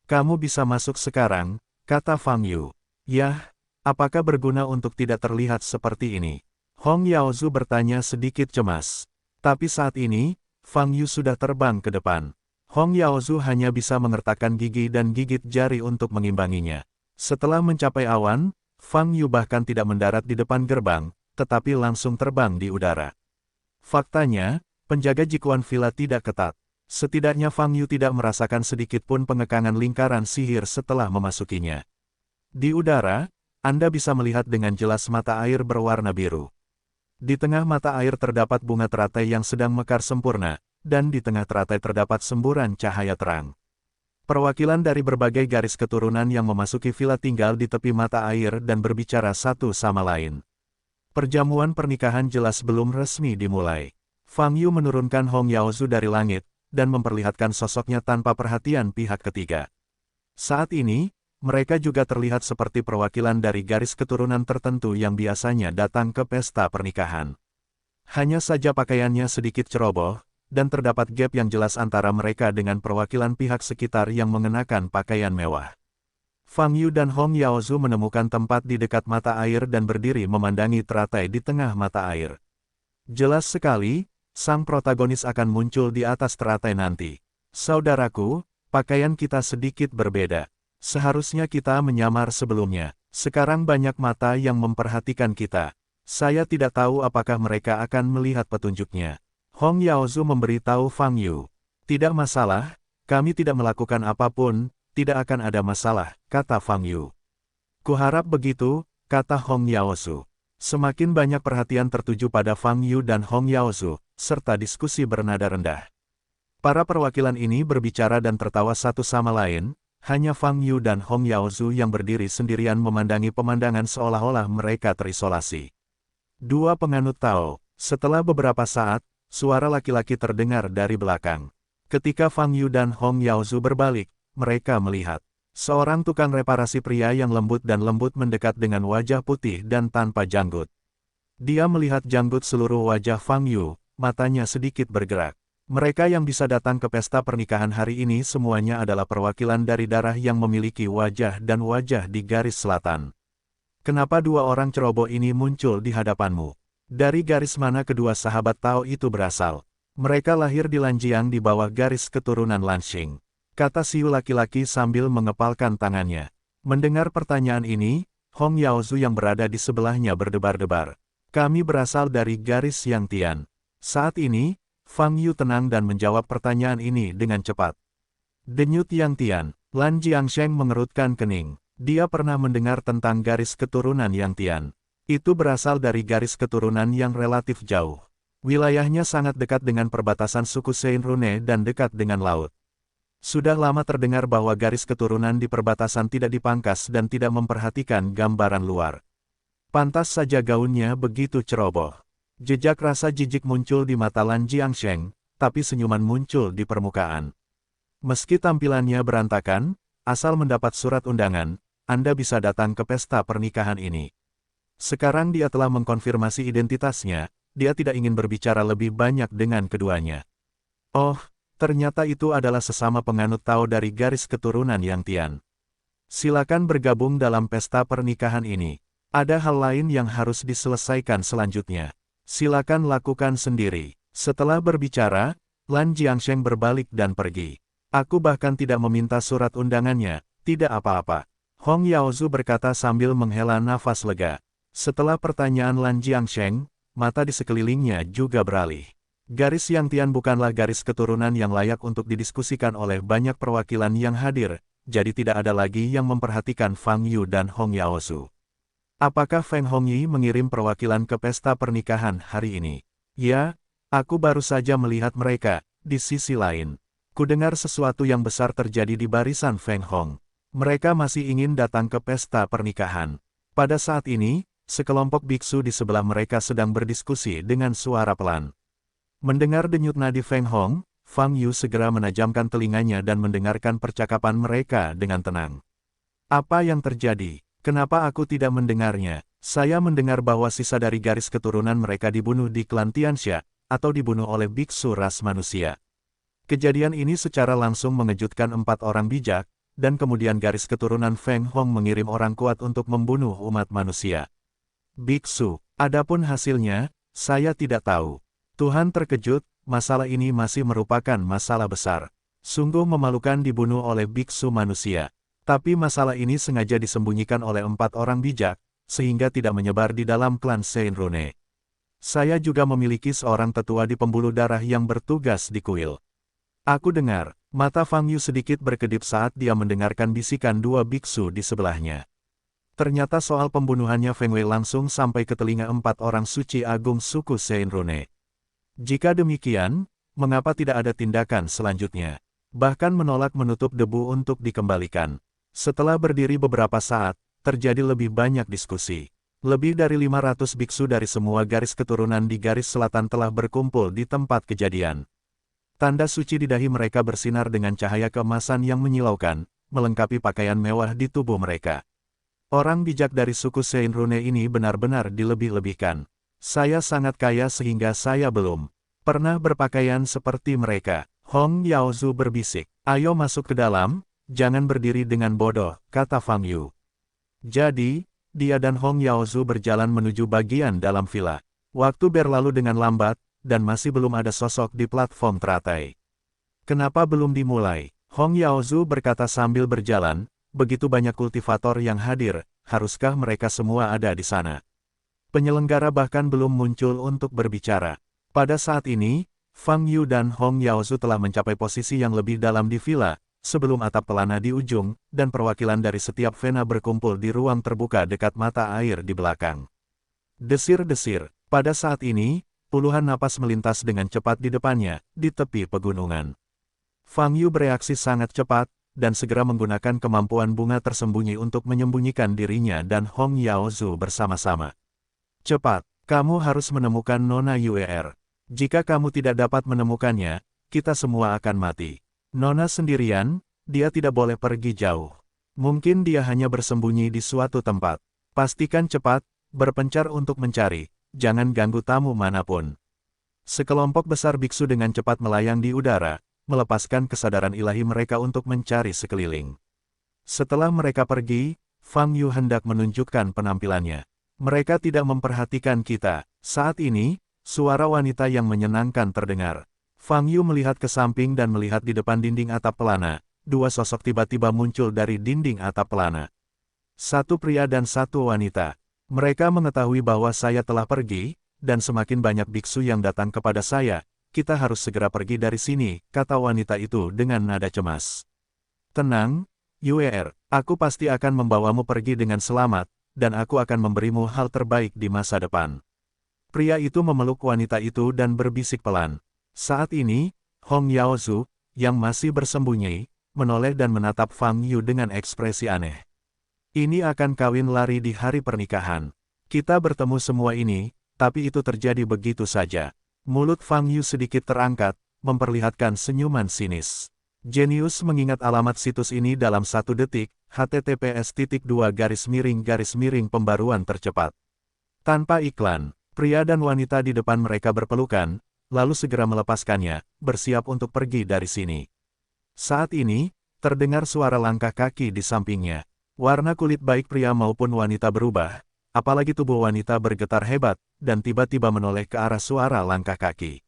Kamu bisa masuk sekarang, kata Fang Yu. Yah, apakah berguna untuk tidak terlihat seperti ini? Hong Yaozu bertanya sedikit cemas. Tapi saat ini, Fang Yu sudah terbang ke depan. Hong Yaozu hanya bisa mengertakkan gigi dan gigit jari untuk mengimbanginya. Setelah mencapai awan, Fang Yu bahkan tidak mendarat di depan gerbang, tetapi langsung terbang di udara. Faktanya, penjaga Jikuan Villa tidak ketat. Setidaknya Fang Yu tidak merasakan sedikit pun pengekangan lingkaran sihir setelah memasukinya. Di udara, Anda bisa melihat dengan jelas mata air berwarna biru. Di tengah mata air terdapat bunga teratai yang sedang mekar sempurna, dan di tengah teratai terdapat semburan cahaya terang. Perwakilan dari berbagai garis keturunan yang memasuki villa tinggal di tepi mata air dan berbicara satu sama lain. Perjamuan pernikahan jelas belum resmi dimulai. Fang Yu menurunkan Hong Yaozu dari langit, dan memperlihatkan sosoknya tanpa perhatian pihak ketiga. Saat ini, mereka juga terlihat seperti perwakilan dari garis keturunan tertentu yang biasanya datang ke pesta pernikahan. Hanya saja pakaiannya sedikit ceroboh, dan terdapat gap yang jelas antara mereka dengan perwakilan pihak sekitar yang mengenakan pakaian mewah. Fang Yu dan Hong Yaozu menemukan tempat di dekat mata air dan berdiri memandangi teratai di tengah mata air. Jelas sekali, sang protagonis akan muncul di atas teratai nanti. Saudaraku, pakaian kita sedikit berbeda. Seharusnya kita menyamar sebelumnya. Sekarang banyak mata yang memperhatikan kita. Saya tidak tahu apakah mereka akan melihat petunjuknya. Hong Yaozu memberitahu Fang Yu. Tidak masalah, kami tidak melakukan apapun, tidak akan ada masalah, kata Fang Yu. Kuharap begitu, kata Hong Yaozu. Semakin banyak perhatian tertuju pada Fang Yu dan Hong Yaozu, serta diskusi bernada rendah. Para perwakilan ini berbicara dan tertawa satu sama lain, hanya Fang Yu dan Hong Yaozu yang berdiri sendirian memandangi pemandangan seolah-olah mereka terisolasi. Dua penganut Tao. Setelah beberapa saat, suara laki-laki terdengar dari belakang. Ketika Fang Yu dan Hong Yaozu berbalik, mereka melihat seorang tukang reparasi pria yang lembut dan lembut mendekat dengan wajah putih dan tanpa janggut. Dia melihat janggut seluruh wajah Fang Yu, matanya sedikit bergerak. Mereka yang bisa datang ke pesta pernikahan hari ini semuanya adalah perwakilan dari darah yang memiliki wajah dan wajah di garis selatan. Kenapa dua orang ceroboh ini muncul di hadapanmu? Dari garis mana kedua sahabat Tao itu berasal? Mereka lahir di Lanjiang di bawah garis keturunan Lanxing, kata Siu laki-laki sambil mengepalkan tangannya. Mendengar pertanyaan ini, Hong Yaozu yang berada di sebelahnya berdebar-debar. Kami berasal dari garis Yang Tian. Saat ini, Fang Yu tenang dan menjawab pertanyaan ini dengan cepat. Denyut Yang Tian. Lan Jiangsheng mengerutkan kening. Dia pernah mendengar tentang garis keturunan Yang Tian. Itu berasal dari garis keturunan yang relatif jauh. Wilayahnya sangat dekat dengan perbatasan suku Sein Rune dan dekat dengan laut. Sudah lama terdengar bahwa garis keturunan di perbatasan tidak dipangkas dan tidak memperhatikan gambaran luar. Pantas saja gaunnya begitu ceroboh. Jejak rasa jijik muncul di mata Lan Jiangsheng, tapi senyuman muncul di permukaan. Meski tampilannya berantakan, asal mendapat surat undangan, Anda bisa datang ke pesta pernikahan ini. Sekarang dia telah mengkonfirmasi identitasnya, dia tidak ingin berbicara lebih banyak dengan keduanya. Oh, ternyata itu adalah sesama penganut Tao dari garis keturunan Yang Tian. Silakan bergabung dalam pesta pernikahan ini. Ada hal lain yang harus diselesaikan selanjutnya. Silakan lakukan sendiri. Setelah berbicara, Lan Jiangsheng berbalik dan pergi. Aku bahkan tidak meminta surat undangannya, tidak apa-apa. Hong Yaozu berkata sambil menghela nafas lega. Setelah pertanyaan Lan Jiangsheng, mata di sekelilingnya juga beralih. Garis Yang Tian bukanlah garis keturunan yang layak untuk didiskusikan oleh banyak perwakilan yang hadir, jadi tidak ada lagi yang memperhatikan Fang Yu dan Hong Yaozu. Apakah Feng Hongyi mengirim perwakilan ke pesta pernikahan hari ini? Ya, aku baru saja melihat mereka. Di sisi lain, kudengar sesuatu yang besar terjadi di barisan Feng Hong. Mereka masih ingin datang ke pesta pernikahan. Pada saat ini, sekelompok biksu di sebelah mereka sedang berdiskusi dengan suara pelan. Mendengar denyut nadi Feng Hong, Fang Yu segera menajamkan telinganya dan mendengarkan percakapan mereka dengan tenang. Apa yang terjadi? Kenapa aku tidak mendengarnya? Saya mendengar bahwa sisa dari garis keturunan mereka dibunuh di klan Tianxia, atau dibunuh oleh biksu ras manusia. Kejadian ini secara langsung mengejutkan 4 orang bijak, dan kemudian garis keturunan Feng Hong mengirim orang kuat untuk membunuh umat manusia. Biksu, adapun hasilnya, saya tidak tahu. Tuhan terkejut, masalah ini masih merupakan masalah besar. Sungguh memalukan dibunuh oleh biksu manusia. Tapi masalah ini sengaja disembunyikan oleh 4 orang bijak, sehingga tidak menyebar di dalam klan Sein Rune. Saya juga memiliki seorang tetua di pembuluh darah yang bertugas di kuil. Aku dengar, mata Fang Yu sedikit berkedip saat dia mendengarkan bisikan dua biksu di sebelahnya. Ternyata soal pembunuhannya Feng Wei langsung sampai ke telinga 4 orang suci agung suku Seinrune. Jika demikian, mengapa tidak ada tindakan selanjutnya? Bahkan menolak menutup debu untuk dikembalikan. Setelah berdiri beberapa saat, terjadi lebih banyak diskusi. Lebih dari 500 biksu dari semua garis keturunan di garis selatan telah berkumpul di tempat kejadian. Tanda suci di dahi mereka bersinar dengan cahaya keemasan yang menyilaukan, melengkapi pakaian mewah di tubuh mereka. Orang bijak dari suku Seinrune ini benar-benar dilebih-lebihkan. Saya sangat kaya sehingga saya belum pernah berpakaian seperti mereka. Hong Yaozu berbisik. Ayo masuk ke dalam, jangan berdiri dengan bodoh, kata Fang Yu. Jadi, dia dan Hong Yaozu berjalan menuju bagian dalam villa. Waktu berlalu dengan lambat, dan masih belum ada sosok di platform teratai. Kenapa belum dimulai? Hong Yaozu berkata sambil berjalan, begitu banyak kultivator yang hadir, haruskah mereka semua ada di sana? Penyelenggara bahkan belum muncul untuk berbicara. Pada saat ini, Fang Yu dan Hong Yaozu telah mencapai posisi yang lebih dalam di villa, sebelum atap pelana di ujung, dan perwakilan dari setiap vena berkumpul di ruang terbuka dekat mata air di belakang. Desir-desir, pada saat ini, puluhan napas melintas dengan cepat di depannya, di tepi pegunungan. Fang Yu bereaksi sangat cepat, dan segera menggunakan kemampuan bunga tersembunyi untuk menyembunyikan dirinya dan Hong Yaozu bersama-sama. Cepat, kamu harus menemukan Nona Yuer. Jika kamu tidak dapat menemukannya, kita semua akan mati. Nona sendirian, dia tidak boleh pergi jauh. Mungkin dia hanya bersembunyi di suatu tempat. Pastikan cepat, berpencar untuk mencari, jangan ganggu tamu manapun. Sekelompok besar biksu dengan cepat melayang di udara, melepaskan kesadaran ilahi mereka untuk mencari sekeliling. Setelah mereka pergi, Fang Yu hendak menunjukkan penampilannya. Mereka tidak memperhatikan kita. Saat ini, suara wanita yang menyenangkan terdengar. Fang Yu melihat ke samping dan melihat di depan dinding atap pelana. Dua sosok tiba-tiba muncul dari dinding atap pelana. Satu pria dan satu wanita. Mereka mengetahui bahwa saya telah pergi, dan semakin banyak biksu yang datang kepada saya. Kita harus segera pergi dari sini, kata wanita itu dengan nada cemas. Tenang, Yuer, aku pasti akan membawamu pergi dengan selamat, dan aku akan memberimu hal terbaik di masa depan. Pria itu memeluk wanita itu dan berbisik pelan. Saat ini, Hong Yaozu, yang masih bersembunyi, menoleh dan menatap Fang Yu dengan ekspresi aneh. Ini akan kawin lari di hari pernikahan. Kita bertemu semua ini, tapi itu terjadi begitu saja. Mulut Fang Yu sedikit terangkat, memperlihatkan senyuman sinis. Jenius mengingat alamat situs ini dalam 1 detik, https://pembaruan tercepat. Tanpa iklan, pria dan wanita di depan mereka berpelukan, lalu segera melepaskannya, bersiap untuk pergi dari sini. Saat ini, terdengar suara langkah kaki di sampingnya. Warna kulit baik pria maupun wanita berubah, apalagi tubuh wanita bergetar hebat, dan tiba-tiba menoleh ke arah suara langkah kaki.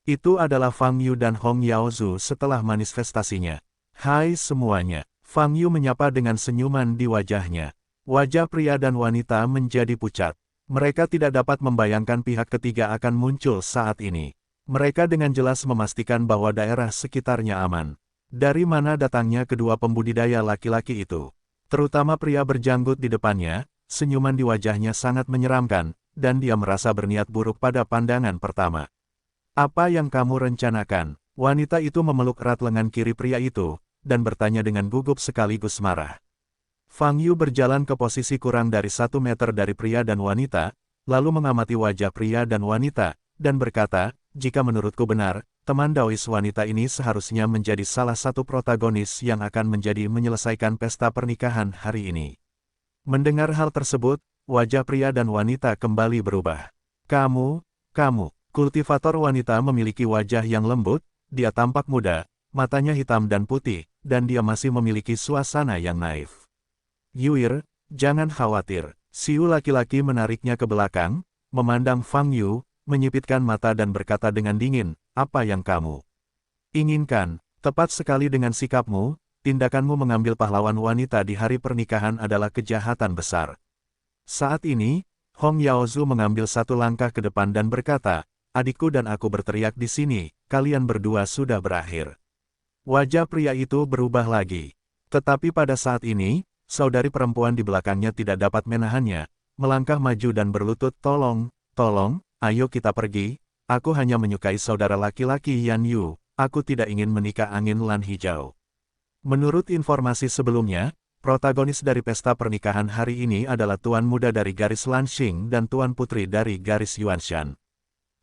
Itu adalah Fang Yu dan Hong Yaozu setelah manifestasinya. Hai semuanya, Fang Yu menyapa dengan senyuman di wajahnya. Wajah pria dan wanita menjadi pucat. Mereka tidak dapat membayangkan pihak ketiga akan muncul saat ini. Mereka dengan jelas memastikan bahwa daerah sekitarnya aman. Dari mana datangnya kedua pembudidaya laki-laki itu? Terutama pria berjanggut di depannya, senyuman di wajahnya sangat menyeramkan, dan dia merasa berniat buruk pada pandangan pertama. Apa yang kamu rencanakan? Wanita itu memeluk erat lengan kiri pria itu, dan bertanya dengan gugup sekaligus marah. Fang Yu berjalan ke posisi kurang dari 1 meter dari pria dan wanita, lalu mengamati wajah pria dan wanita, dan berkata, jika menurutku benar, teman Daois wanita ini seharusnya menjadi salah satu protagonis yang akan menjadi menyelesaikan pesta pernikahan hari ini. Mendengar hal tersebut, wajah pria dan wanita kembali berubah. Kamu, kultivator wanita memiliki wajah yang lembut, dia tampak muda, matanya hitam dan putih, dan dia masih memiliki suasana yang naif. Yuir, jangan khawatir. Siu laki-laki menariknya ke belakang, memandang Fang Yu, menyipitkan mata dan berkata dengan dingin, apa yang kamu inginkan? Tepat sekali dengan sikapmu, tindakanmu mengambil pahlawan wanita di hari pernikahan adalah kejahatan besar. Saat ini, Hong Yaozu mengambil 1 langkah ke depan dan berkata, adikku dan aku berteriak di sini, kalian berdua sudah berakhir. Wajah pria itu berubah lagi. Tetapi pada saat ini, saudari perempuan di belakangnya tidak dapat menahannya, melangkah maju dan berlutut, "Tolong, tolong, ayo kita pergi, aku hanya menyukai saudara laki-laki Yan Yu, aku tidak ingin menikah." Angin Lan Hijau. Menurut informasi sebelumnya, protagonis dari pesta pernikahan hari ini adalah Tuan Muda dari garis Lan Xing dan Tuan Putri dari garis Yuanshan.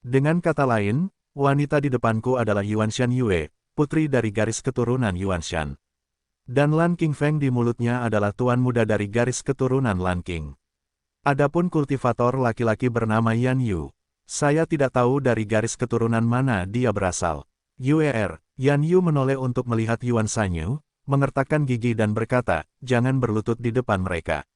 Dengan kata lain, wanita di depanku adalah Yuanshan Yue, putri dari garis keturunan Yuanshan. Dan Lan Qingfeng di mulutnya adalah Tuan Muda dari garis keturunan Lan Qing. Adapun kultivator laki-laki bernama Yan Yu. Saya tidak tahu dari garis keturunan mana dia berasal. Yuer, Yan Yu menoleh untuk melihat Yuan Sanyu, mengertakkan gigi dan berkata, "Jangan berlutut di depan mereka."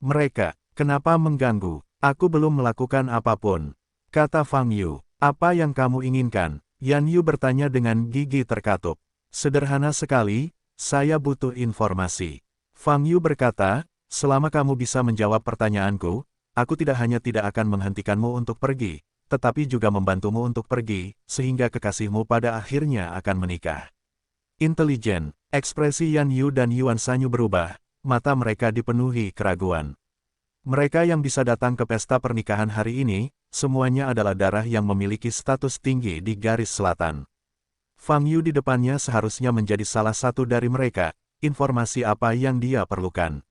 "Mereka, kenapa mengganggu? Aku belum melakukan apapun," kata Fang Yu. "Apa yang kamu inginkan?" Yan Yu bertanya dengan gigi terkatup. "Sederhana sekali, saya butuh informasi." Fang Yu berkata, "Selama kamu bisa menjawab pertanyaanku, aku tidak hanya tidak akan menghentikanmu untuk pergi, tetapi juga membantumu untuk pergi, sehingga kekasihmu pada akhirnya akan menikah." Intelijen, ekspresi Yan Yu dan Yuan Sanyu berubah, mata mereka dipenuhi keraguan. Mereka yang bisa datang ke pesta pernikahan hari ini, semuanya adalah darah yang memiliki status tinggi di garis selatan. Fang Yu di depannya seharusnya menjadi salah satu dari mereka. Informasi apa yang dia perlukan?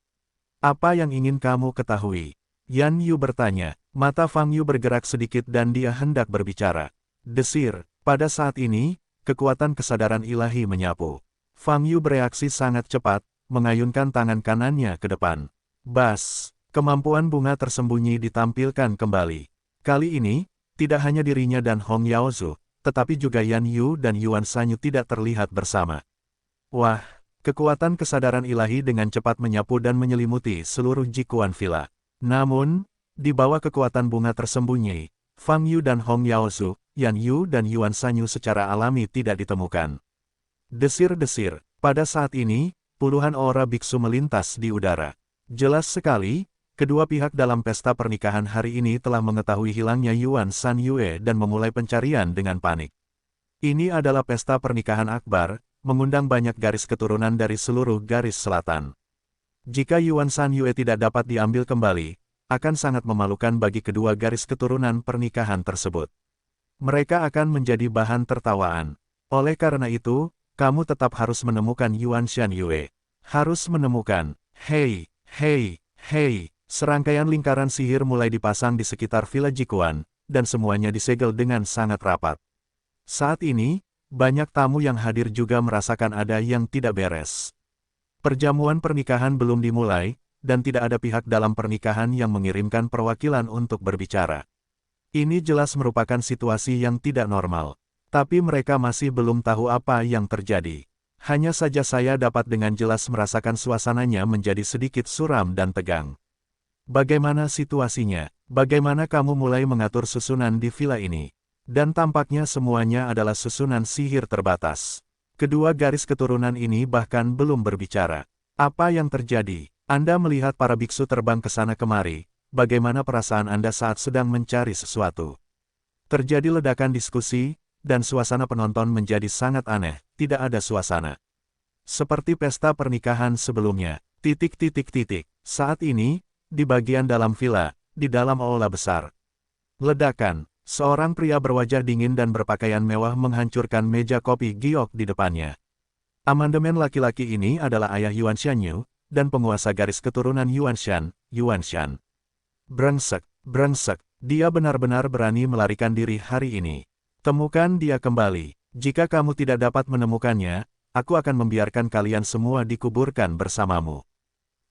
"Apa yang ingin kamu ketahui?" Yan Yu bertanya. Mata Fang Yu bergerak sedikit dan dia hendak berbicara. Desir, pada saat ini, kekuatan kesadaran ilahi menyapu. Fang Yu bereaksi sangat cepat, mengayunkan tangan kanannya ke depan. Bas, kemampuan bunga tersembunyi ditampilkan kembali. Kali ini, tidak hanya dirinya dan Hong Yaozu, tetapi juga Yan Yu dan Yuan Sanyu tidak terlihat bersama. Wah, kekuatan kesadaran ilahi dengan cepat menyapu dan menyelimuti seluruh Jikuan Villa. Namun, di bawah kekuatan bunga tersembunyi, Fang Yu dan Hong Yaozu, Yan Yu dan Yuan Sanyu secara alami tidak ditemukan. Desir-desir, pada saat ini, puluhan aura biksu melintas di udara. Jelas sekali, kedua pihak dalam pesta pernikahan hari ini telah mengetahui hilangnya Yuan San Yue dan memulai pencarian dengan panik. Ini adalah pesta pernikahan akbar, mengundang banyak garis keturunan dari seluruh garis selatan. Jika Yuan San Yue tidak dapat diambil kembali, akan sangat memalukan bagi kedua garis keturunan pernikahan tersebut. Mereka akan menjadi bahan tertawaan. Oleh karena itu, kamu tetap harus menemukan Yuan Shan Yue. Harus menemukan. Hei, hei, hei. Serangkaian lingkaran sihir mulai dipasang di sekitar Villa Jikuan, dan semuanya disegel dengan sangat rapat. Saat ini, banyak tamu yang hadir juga merasakan ada yang tidak beres. Perjamuan pernikahan belum dimulai, dan tidak ada pihak dalam pernikahan yang mengirimkan perwakilan untuk berbicara. Ini jelas merupakan situasi yang tidak normal. Tapi mereka masih belum tahu apa yang terjadi. Hanya saja saya dapat dengan jelas merasakan suasananya menjadi sedikit suram dan tegang. Bagaimana situasinya? Bagaimana kamu mulai mengatur susunan di villa ini? Dan tampaknya semuanya adalah susunan sihir terbatas. Kedua garis keturunan ini bahkan belum berbicara. Apa yang terjadi? Anda melihat para biksu terbang ke sana kemari, bagaimana perasaan Anda saat sedang mencari sesuatu? Terjadi ledakan diskusi, dan suasana penonton menjadi sangat aneh, tidak ada suasana. Seperti pesta pernikahan sebelumnya, Saat ini, di bagian dalam villa, di dalam aula besar. Ledakan, seorang pria berwajah dingin dan berpakaian mewah menghancurkan meja kopi giok di depannya. Amandemen laki-laki ini adalah ayah Yuan Shanyu, dan penguasa garis keturunan Yuanshan, Yuanshan. Brengsek, brengsek, dia benar-benar berani melarikan diri hari ini. Temukan dia kembali. Jika kamu tidak dapat menemukannya, aku akan membiarkan kalian semua dikuburkan bersamamu.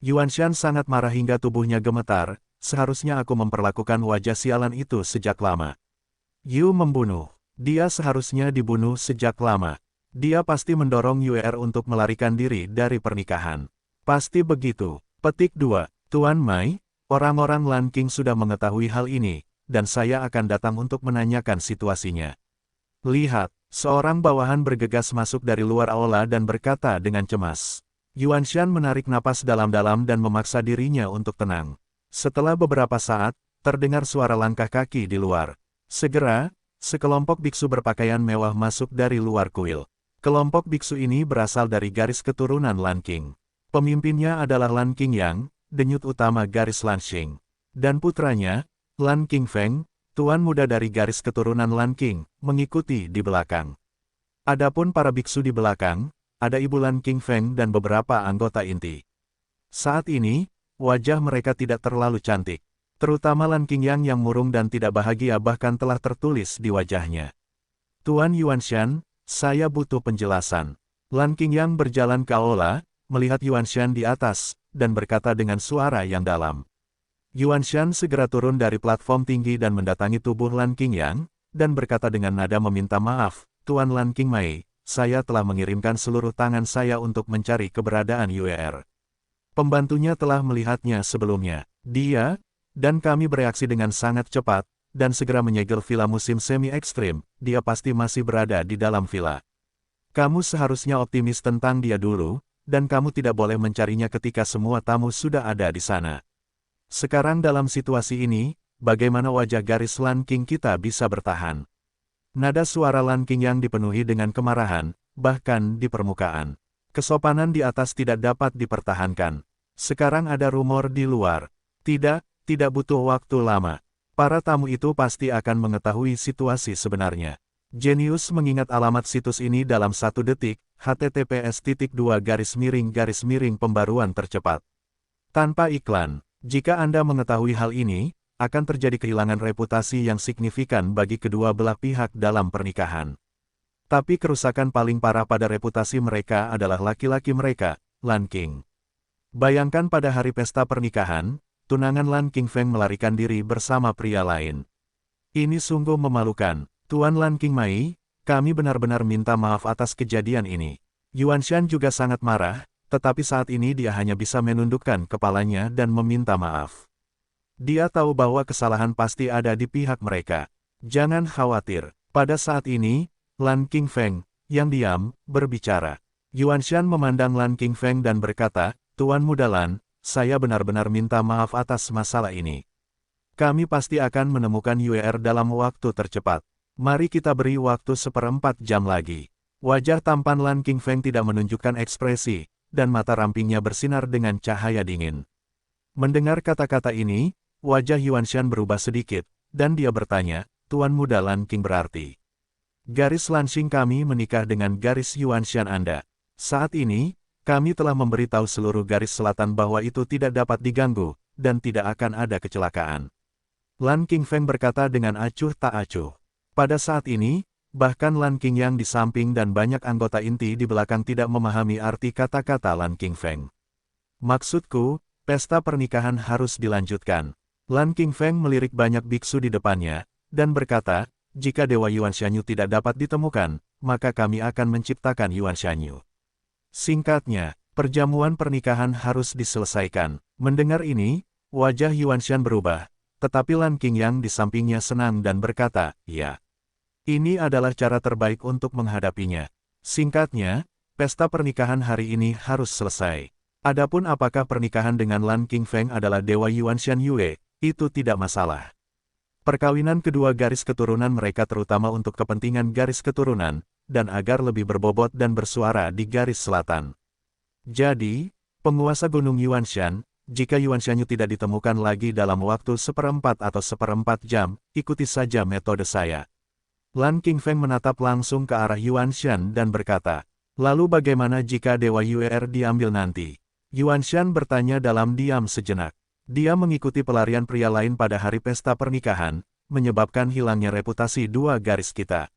Yuanshan sangat marah hingga tubuhnya gemetar, seharusnya aku memperlakukan wajah sialan itu sejak lama. Yu membunuh. Dia seharusnya dibunuh sejak lama. Dia pasti mendorong Yuer untuk melarikan diri dari pernikahan. Pasti begitu. Petik 2. Tuan Mai, orang-orang Lan Qing sudah mengetahui hal ini, dan saya akan datang untuk menanyakan situasinya. Lihat, seorang bawahan bergegas masuk dari luar aula dan berkata dengan cemas. Yuanshan menarik napas dalam-dalam dan memaksa dirinya untuk tenang. Setelah beberapa saat, terdengar suara langkah kaki di luar. Segera, sekelompok biksu berpakaian mewah masuk dari luar kuil. Kelompok biksu ini berasal dari garis keturunan Lan Qing. Pemimpinnya adalah Lan Qingyang, denyut utama garis Lan Xing. Dan putranya, Lan Qingfeng, tuan muda dari garis keturunan Lan Qing, mengikuti di belakang. Adapun para biksu di belakang, ada Ibu Lan Qingfeng dan beberapa anggota inti. Saat ini, wajah mereka tidak terlalu cantik. Terutama Lan Qingyang yang murung dan tidak bahagia bahkan telah tertulis di wajahnya. Tuan Yuanshan, saya butuh penjelasan. Lan Qingyang berjalan ke aula, melihat Yuanshan di atas, dan berkata dengan suara yang dalam. Yuanshan segera turun dari platform tinggi dan mendatangi tubuh Lan Qingyang, dan berkata dengan nada meminta maaf, Tuan Lan Qingmei, saya telah mengirimkan seluruh tangan saya untuk mencari keberadaan Yuer. Pembantunya telah melihatnya sebelumnya. Dia, dan kami bereaksi dengan sangat cepat, dan segera menyegel villa musim semi ekstrim, dia pasti masih berada di dalam villa. Kamu seharusnya optimis tentang dia dulu, dan kamu tidak boleh mencarinya ketika semua tamu sudah ada di sana. Sekarang dalam situasi ini, bagaimana wajah garis Lan Qing kita bisa bertahan? Nada suara Lan Qingyang dipenuhi dengan kemarahan, bahkan di permukaan. Kesopanan di atas tidak dapat dipertahankan. Sekarang ada rumor di luar. Tidak butuh waktu lama. Para tamu itu pasti akan mengetahui situasi sebenarnya. Jenius mengingat alamat situs ini dalam 1 detik, https://pembaruan tercepat. Tanpa iklan, jika Anda mengetahui hal ini, akan terjadi kehilangan reputasi yang signifikan bagi kedua belah pihak dalam pernikahan. Tapi kerusakan paling parah pada reputasi mereka adalah laki-laki mereka, Lan Qing. Bayangkan pada hari pesta pernikahan, tunangan Lan Qingfeng melarikan diri bersama pria lain. Ini sungguh memalukan. Tuan Lan Qingmei, kami benar-benar minta maaf atas kejadian ini. Yuanshan juga sangat marah, tetapi saat ini dia hanya bisa menundukkan kepalanya dan meminta maaf. Dia tahu bahwa kesalahan pasti ada di pihak mereka. Jangan khawatir. Pada saat ini, Lan Qingfeng, yang diam, berbicara. Yuanshan memandang Lan Qingfeng dan berkata, Tuan Muda Lan, saya benar-benar minta maaf atas masalah ini. Kami pasti akan menemukan Yuer dalam waktu tercepat. Mari kita beri waktu 1/4 jam lagi. Wajah tampan Lan Qingfeng tidak menunjukkan ekspresi, dan mata rampingnya bersinar dengan cahaya dingin. Mendengar kata-kata ini, wajah Yuanshan berubah sedikit, dan dia bertanya, Tuan Muda Lan Qing berarti. Garis Lan Xing kami menikah dengan garis Yuanshan Anda. Saat ini, kami telah memberitahu seluruh garis selatan bahwa itu tidak dapat diganggu, dan tidak akan ada kecelakaan. Lan Qingfeng berkata dengan acuh tak acuh. Pada saat ini, bahkan Lan Qingyang di samping dan banyak anggota inti di belakang tidak memahami arti kata-kata Lan Qingfeng. Maksudku, pesta pernikahan harus dilanjutkan. Lan Qingfeng melirik banyak biksu di depannya, dan berkata, jika Dewa Yuanshanyu tidak dapat ditemukan, maka kami akan menciptakan Yuanshanyu. Singkatnya, perjamuan pernikahan harus diselesaikan. Mendengar ini, wajah Yuanshan berubah, tetapi Lan Qingyang di sampingnya senang dan berkata, ya. Ini adalah cara terbaik untuk menghadapinya. Singkatnya, pesta pernikahan hari ini harus selesai. Adapun apakah pernikahan dengan Lan Qingfeng adalah Dewa Yuanshan Yue, itu tidak masalah. Perkawinan kedua garis keturunan mereka terutama untuk kepentingan garis keturunan, dan agar lebih berbobot dan bersuara di garis selatan. Jadi, penguasa Gunung Yuanshan, jika Yuanshanyu tidak ditemukan lagi dalam waktu 1/4 atau 1/4 jam, ikuti saja metode saya. Lan Qingfeng menatap langsung ke arah Yuanshan dan berkata, lalu bagaimana jika Dewa Yuer diambil nanti? Yuanshan bertanya dalam diam sejenak. Dia mengikuti pelarian pria lain pada hari pesta pernikahan, menyebabkan hilangnya reputasi dua garis kita.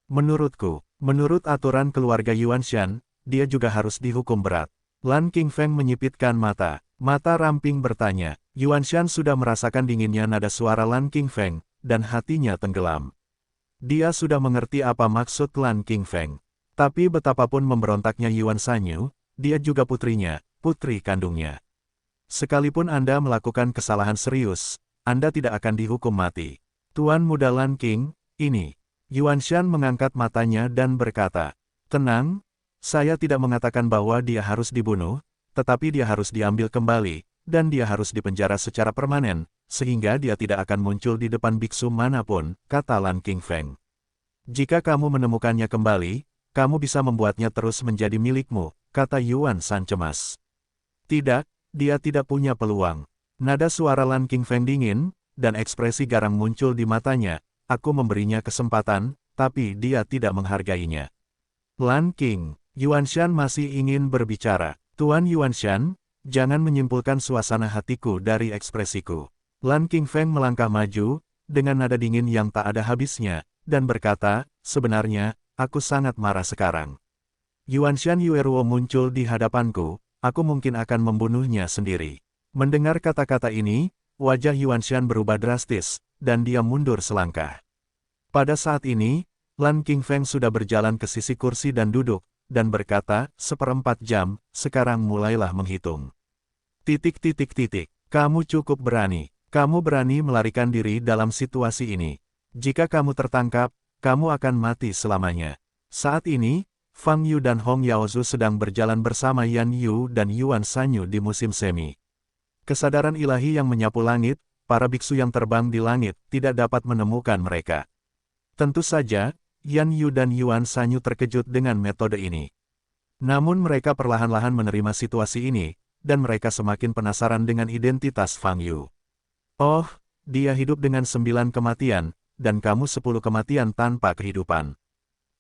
Menurutku, menurut aturan keluarga Yuanshan, dia juga harus dihukum berat. Lan Qingfeng menyipitkan mata. Mata ramping bertanya. Yuanshan sudah merasakan dinginnya nada suara Lan Qingfeng, dan hatinya tenggelam. Dia sudah mengerti apa maksud Lan Qingfeng. Tapi betapapun memberontaknya Yuanshanyu, dia juga putrinya, putri kandungnya. Sekalipun Anda melakukan kesalahan serius, Anda tidak akan dihukum mati. Tuan Muda Lan Qing, ini. Yuanshan mengangkat matanya dan berkata, tenang, saya tidak mengatakan bahwa dia harus dibunuh, tetapi dia harus diambil kembali, dan dia harus dipenjara secara permanen, sehingga dia tidak akan muncul di depan biksu manapun, kata Lan Qingfeng. Jika kamu menemukannya kembali, kamu bisa membuatnya terus menjadi milikmu, kata Yuan Shan cemas. Tidak, dia tidak punya peluang. Nada suara Lan Qingfeng dingin, dan ekspresi garang muncul di matanya. Aku memberinya kesempatan, tapi dia tidak menghargainya. Lan Qing, Yuan Shan masih ingin berbicara. Tuan Yuan Shan, jangan menyimpulkan suasana hatiku dari ekspresiku. Lan Qingfeng melangkah maju, dengan nada dingin yang tak ada habisnya, dan berkata, sebenarnya, aku sangat marah sekarang. Yuan Shan Yueruo muncul di hadapanku, aku mungkin akan membunuhnya sendiri. Mendengar kata-kata ini, wajah Yuan Shan berubah drastis, dan dia mundur selangkah. Pada saat ini, Lan Qingfeng sudah berjalan ke sisi kursi dan duduk, dan berkata, 1/4 jam, sekarang mulailah menghitung. Kamu cukup berani. Kamu berani melarikan diri dalam situasi ini. Jika kamu tertangkap, kamu akan mati selamanya. Saat ini, Fang Yu dan Hong Yaozhu sedang berjalan bersama Yan Yu dan Yuan Sanyu di musim semi. Kesadaran ilahi yang menyapu langit, para biksu yang terbang di langit, tidak dapat menemukan mereka. Tentu saja, Yan Yu dan Yuan Sanyu terkejut dengan metode ini. Namun mereka perlahan-lahan menerima situasi ini, dan mereka semakin penasaran dengan identitas Fang Yu. Oh, dia hidup dengan 9 kematian, dan kamu 10 kematian tanpa kehidupan.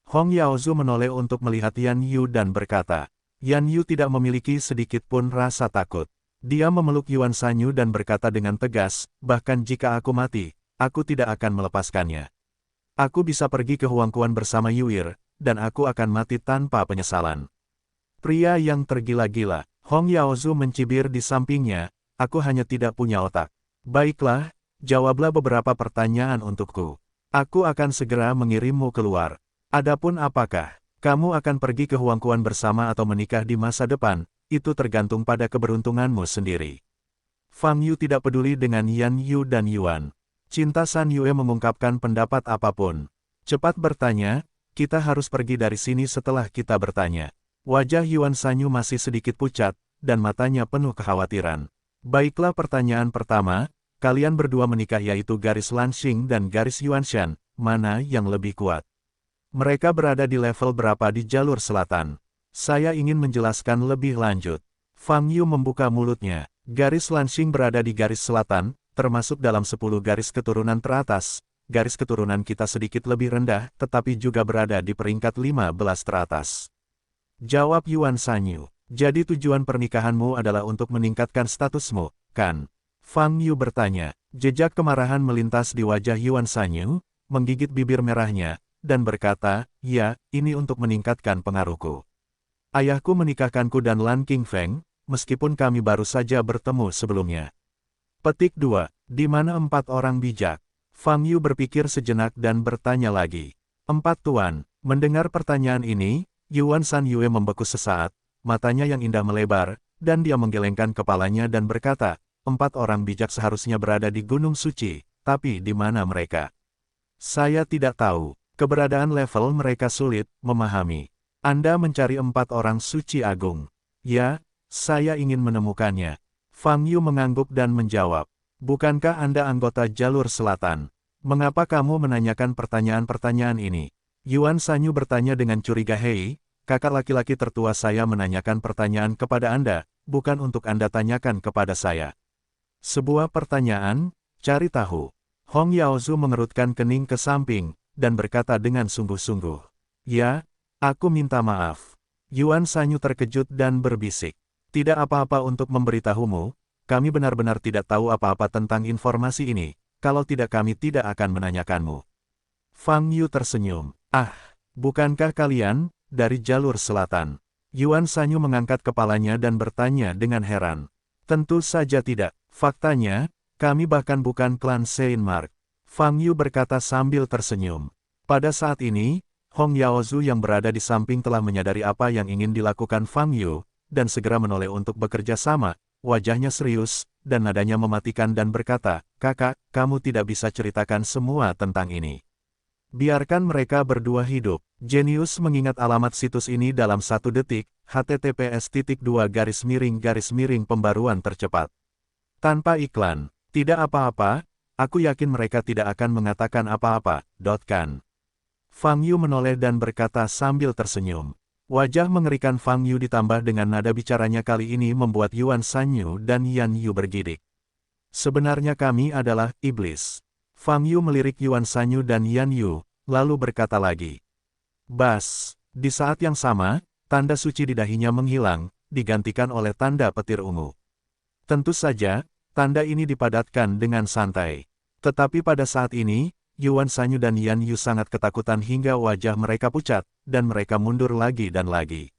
Hong Yaozhu menoleh untuk melihat Yan Yu dan berkata, Yan Yu tidak memiliki sedikit pun rasa takut. Dia memeluk Yuan Sanyu dan berkata dengan tegas, bahkan jika aku mati, aku tidak akan melepaskannya. Aku bisa pergi ke Huangquan bersama Yuir, dan aku akan mati tanpa penyesalan. Pria yang tergila-gila, Hong Yaozhu mencibir di sampingnya, aku hanya tidak punya otak. Baiklah, jawablah beberapa pertanyaan untukku. Aku akan segera mengirimmu keluar. Adapun apakah kamu akan pergi ke Huangquan bersama atau menikah di masa depan, itu tergantung pada keberuntunganmu sendiri. Fang Yu tidak peduli dengan Yan Yu dan Yuan. Cinta San Yue mengungkapkan pendapat apapun. Cepat bertanya, kita harus pergi dari sini setelah kita bertanya. Wajah Yuan Sanyu masih sedikit pucat, dan matanya penuh kekhawatiran. Baiklah pertanyaan pertama, kalian berdua menikah yaitu garis Lan Xing dan garis Yuan Shan, mana yang lebih kuat? Mereka berada di level berapa di jalur selatan? Saya ingin menjelaskan lebih lanjut. Fang Yu membuka mulutnya. Garis Lan Xing berada di garis selatan, termasuk dalam 10 garis keturunan teratas. Garis keturunan kita sedikit lebih rendah, tetapi juga berada di peringkat 15 teratas. Jawab Yuan Sanyu. Jadi tujuan pernikahanmu adalah untuk meningkatkan statusmu, kan? Fang Yu bertanya. Jejak kemarahan melintas di wajah Yuan Sanyu, menggigit bibir merahnya, dan berkata, ya, ini untuk meningkatkan pengaruhku. Ayahku menikahkanku dan Lan Qingfeng, meskipun kami baru saja bertemu sebelumnya. Petik 2. Di mana 4 orang bijak? Fang Yu berpikir sejenak dan bertanya lagi. 4 tuan. Mendengar pertanyaan ini, Yuan San Yue membeku sesaat, matanya yang indah melebar, dan dia menggelengkan kepalanya dan berkata, 4 orang bijak seharusnya berada di Gunung Suci, tapi di mana mereka? Saya tidak tahu. Keberadaan level mereka sulit memahami. Anda mencari 4 orang suci agung. Ya, saya ingin menemukannya. Fang Yu mengangguk dan menjawab. Bukankah Anda anggota jalur selatan? Mengapa kamu menanyakan pertanyaan-pertanyaan ini? Yuan Sanyu bertanya dengan curiga. Hei, kakak laki-laki tertua saya menanyakan pertanyaan kepada Anda, bukan untuk Anda tanyakan kepada saya. Sebuah pertanyaan, cari tahu. Hong Yaozhu mengerutkan kening ke samping, dan berkata dengan sungguh-sungguh. Ya, aku minta maaf. Yuan Sanyu terkejut dan berbisik. Tidak apa-apa untuk memberitahumu, kami benar-benar tidak tahu apa-apa tentang informasi ini, kalau tidak kami tidak akan menanyakanmu. Fang Yu tersenyum. Ah, bukankah kalian dari jalur selatan? Yuan Sanyu mengangkat kepalanya dan bertanya dengan heran. Tentu saja tidak. Faktanya, kami bahkan bukan klan Seinmark. Fang Yu berkata sambil tersenyum. Pada saat ini, Hong Yaozhu yang berada di samping telah menyadari apa yang ingin dilakukan Fang Yu, dan segera menoleh untuk bekerja sama. Wajahnya serius, dan nadanya mematikan dan berkata, kakak, kamu tidak bisa ceritakan semua tentang ini. Biarkan mereka berdua hidup. Genius mengingat alamat situs ini dalam 1 detik, https://pembaruan tercepat. Tanpa iklan, tidak apa-apa, aku yakin mereka tidak akan mengatakan apa-apa, .kan. Fang Yu menoleh dan berkata sambil tersenyum. Wajah mengerikan Fang Yu ditambah dengan nada bicaranya kali ini membuat Yuan Shanyu dan Yan Yu bergidik. Sebenarnya kami adalah iblis. Fang Yu melirik Yuan Shanyu dan Yan Yu, lalu berkata lagi. Bas, di saat yang sama, tanda suci di dahinya menghilang, digantikan oleh tanda petir ungu. Tentu saja, tanda ini dipadatkan dengan santai. Tetapi pada saat ini, Yuan Shanyu dan Yan Yu sangat ketakutan hingga wajah mereka pucat, dan mereka mundur lagi dan lagi.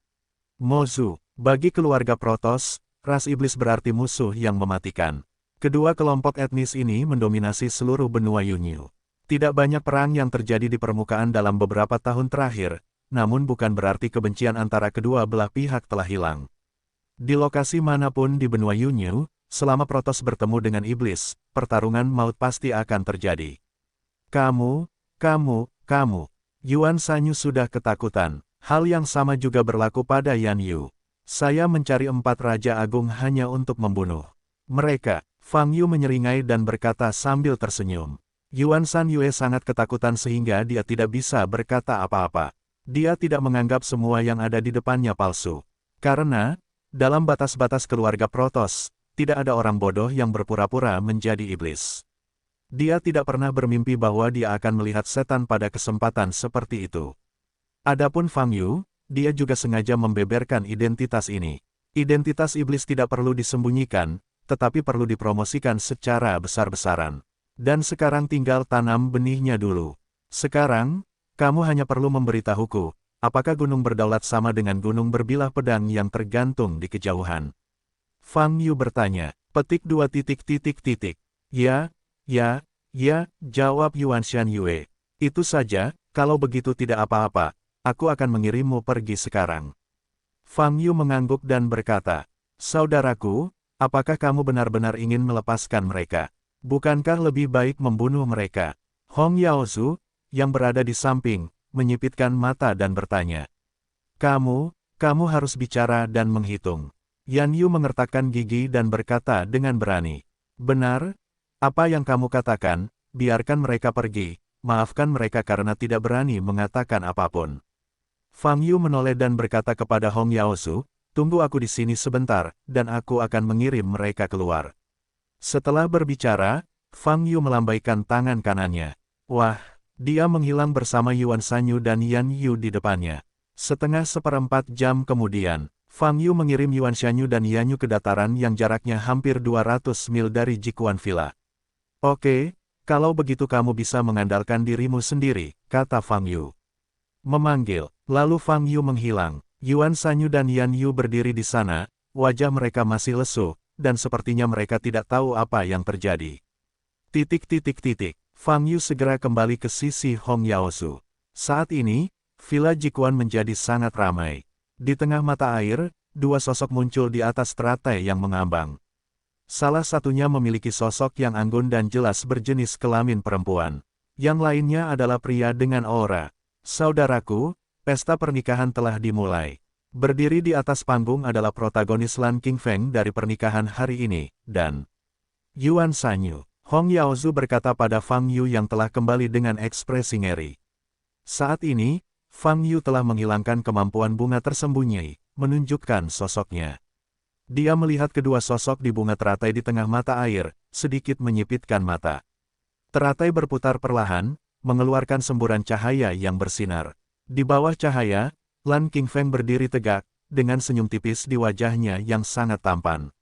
Mozu, bagi keluarga Protoss, ras iblis berarti musuh yang mematikan. Kedua kelompok etnis ini mendominasi seluruh benua Yunyu. Tidak banyak perang yang terjadi di permukaan dalam beberapa tahun terakhir, namun bukan berarti kebencian antara kedua belah pihak telah hilang. Di lokasi manapun di benua Yunyu, selama Protoss bertemu dengan iblis, pertarungan maut pasti akan terjadi. Kamu. Yuan Shanyu sudah ketakutan. Hal yang sama juga berlaku pada Yan Yu. Saya mencari 4 Raja Agung hanya untuk membunuh mereka. Fang Yu menyeringai dan berkata sambil tersenyum. Yuan Shanyu sangat ketakutan sehingga dia tidak bisa berkata apa-apa. Dia tidak menganggap semua yang ada di depannya palsu. Karena, dalam batas-batas keluarga Protoss, tidak ada orang bodoh yang berpura-pura menjadi iblis. Dia tidak pernah bermimpi bahwa dia akan melihat setan pada kesempatan seperti itu. Adapun Fang Yu, dia juga sengaja membeberkan identitas ini. Identitas iblis tidak perlu disembunyikan, tetapi perlu dipromosikan secara besar-besaran. Dan sekarang tinggal tanam benihnya dulu. Sekarang, kamu hanya perlu memberitahuku, apakah gunung berdaulat sama dengan gunung berbilah pedang yang tergantung di kejauhan? Fang Yu bertanya, petik 2 titik. Ya, jawab Yuan Shanyu. Itu saja, kalau begitu tidak apa-apa, aku akan mengirimmu pergi sekarang. Fang Yu mengangguk dan berkata, saudaraku, apakah kamu benar-benar ingin melepaskan mereka? Bukankah lebih baik membunuh mereka? Hong Yaozu, yang berada di samping, menyipitkan mata dan bertanya. Kamu harus bicara dan menghitung. Yan Yu mengertakkan gigi dan berkata dengan berani. Benar? Apa yang kamu katakan, biarkan mereka pergi, maafkan mereka karena tidak berani mengatakan apapun. Fang Yu menoleh dan berkata kepada Hong Yaozu, tunggu aku di sini sebentar, dan aku akan mengirim mereka keluar. Setelah berbicara, Fang Yu melambaikan tangan kanannya. Wah, dia menghilang bersama Yuan Shanyu dan Yan Yu di depannya. Setengah seperempat jam kemudian, Fang Yu mengirim Yuan Shanyu dan Yan Yu ke dataran yang jaraknya hampir 200 mil dari Jikuan Villa. Oke, kalau begitu kamu bisa mengandalkan dirimu sendiri, kata Fang Yu. Memanggil, lalu Fang Yu menghilang. Yuan Shanyu dan Yan Yu berdiri di sana, wajah mereka masih lesu, dan sepertinya mereka tidak tahu apa yang terjadi. Fang Yu segera kembali ke sisi Hong Yaozu. Saat ini, Villa Jikuan menjadi sangat ramai. Di tengah mata air, 2 sosok muncul di atas teratai yang mengambang. Salah satunya memiliki sosok yang anggun dan jelas berjenis kelamin perempuan. Yang lainnya adalah pria dengan aura. Saudaraku, pesta pernikahan telah dimulai. Berdiri di atas panggung adalah protagonis Lan Qingfeng dari pernikahan hari ini, dan Yuan Shanyu. Hong Yaozu berkata pada Fang Yu yang telah kembali dengan ekspresi ngeri. Saat ini, Fang Yu telah menghilangkan kemampuan bunga tersembunyi, menunjukkan sosoknya. Dia melihat kedua sosok di bunga teratai di tengah mata air, sedikit menyipitkan mata. Teratai berputar perlahan, mengeluarkan semburan cahaya yang bersinar. Di bawah cahaya, Lan Qingfeng berdiri tegak, dengan senyum tipis di wajahnya yang sangat tampan.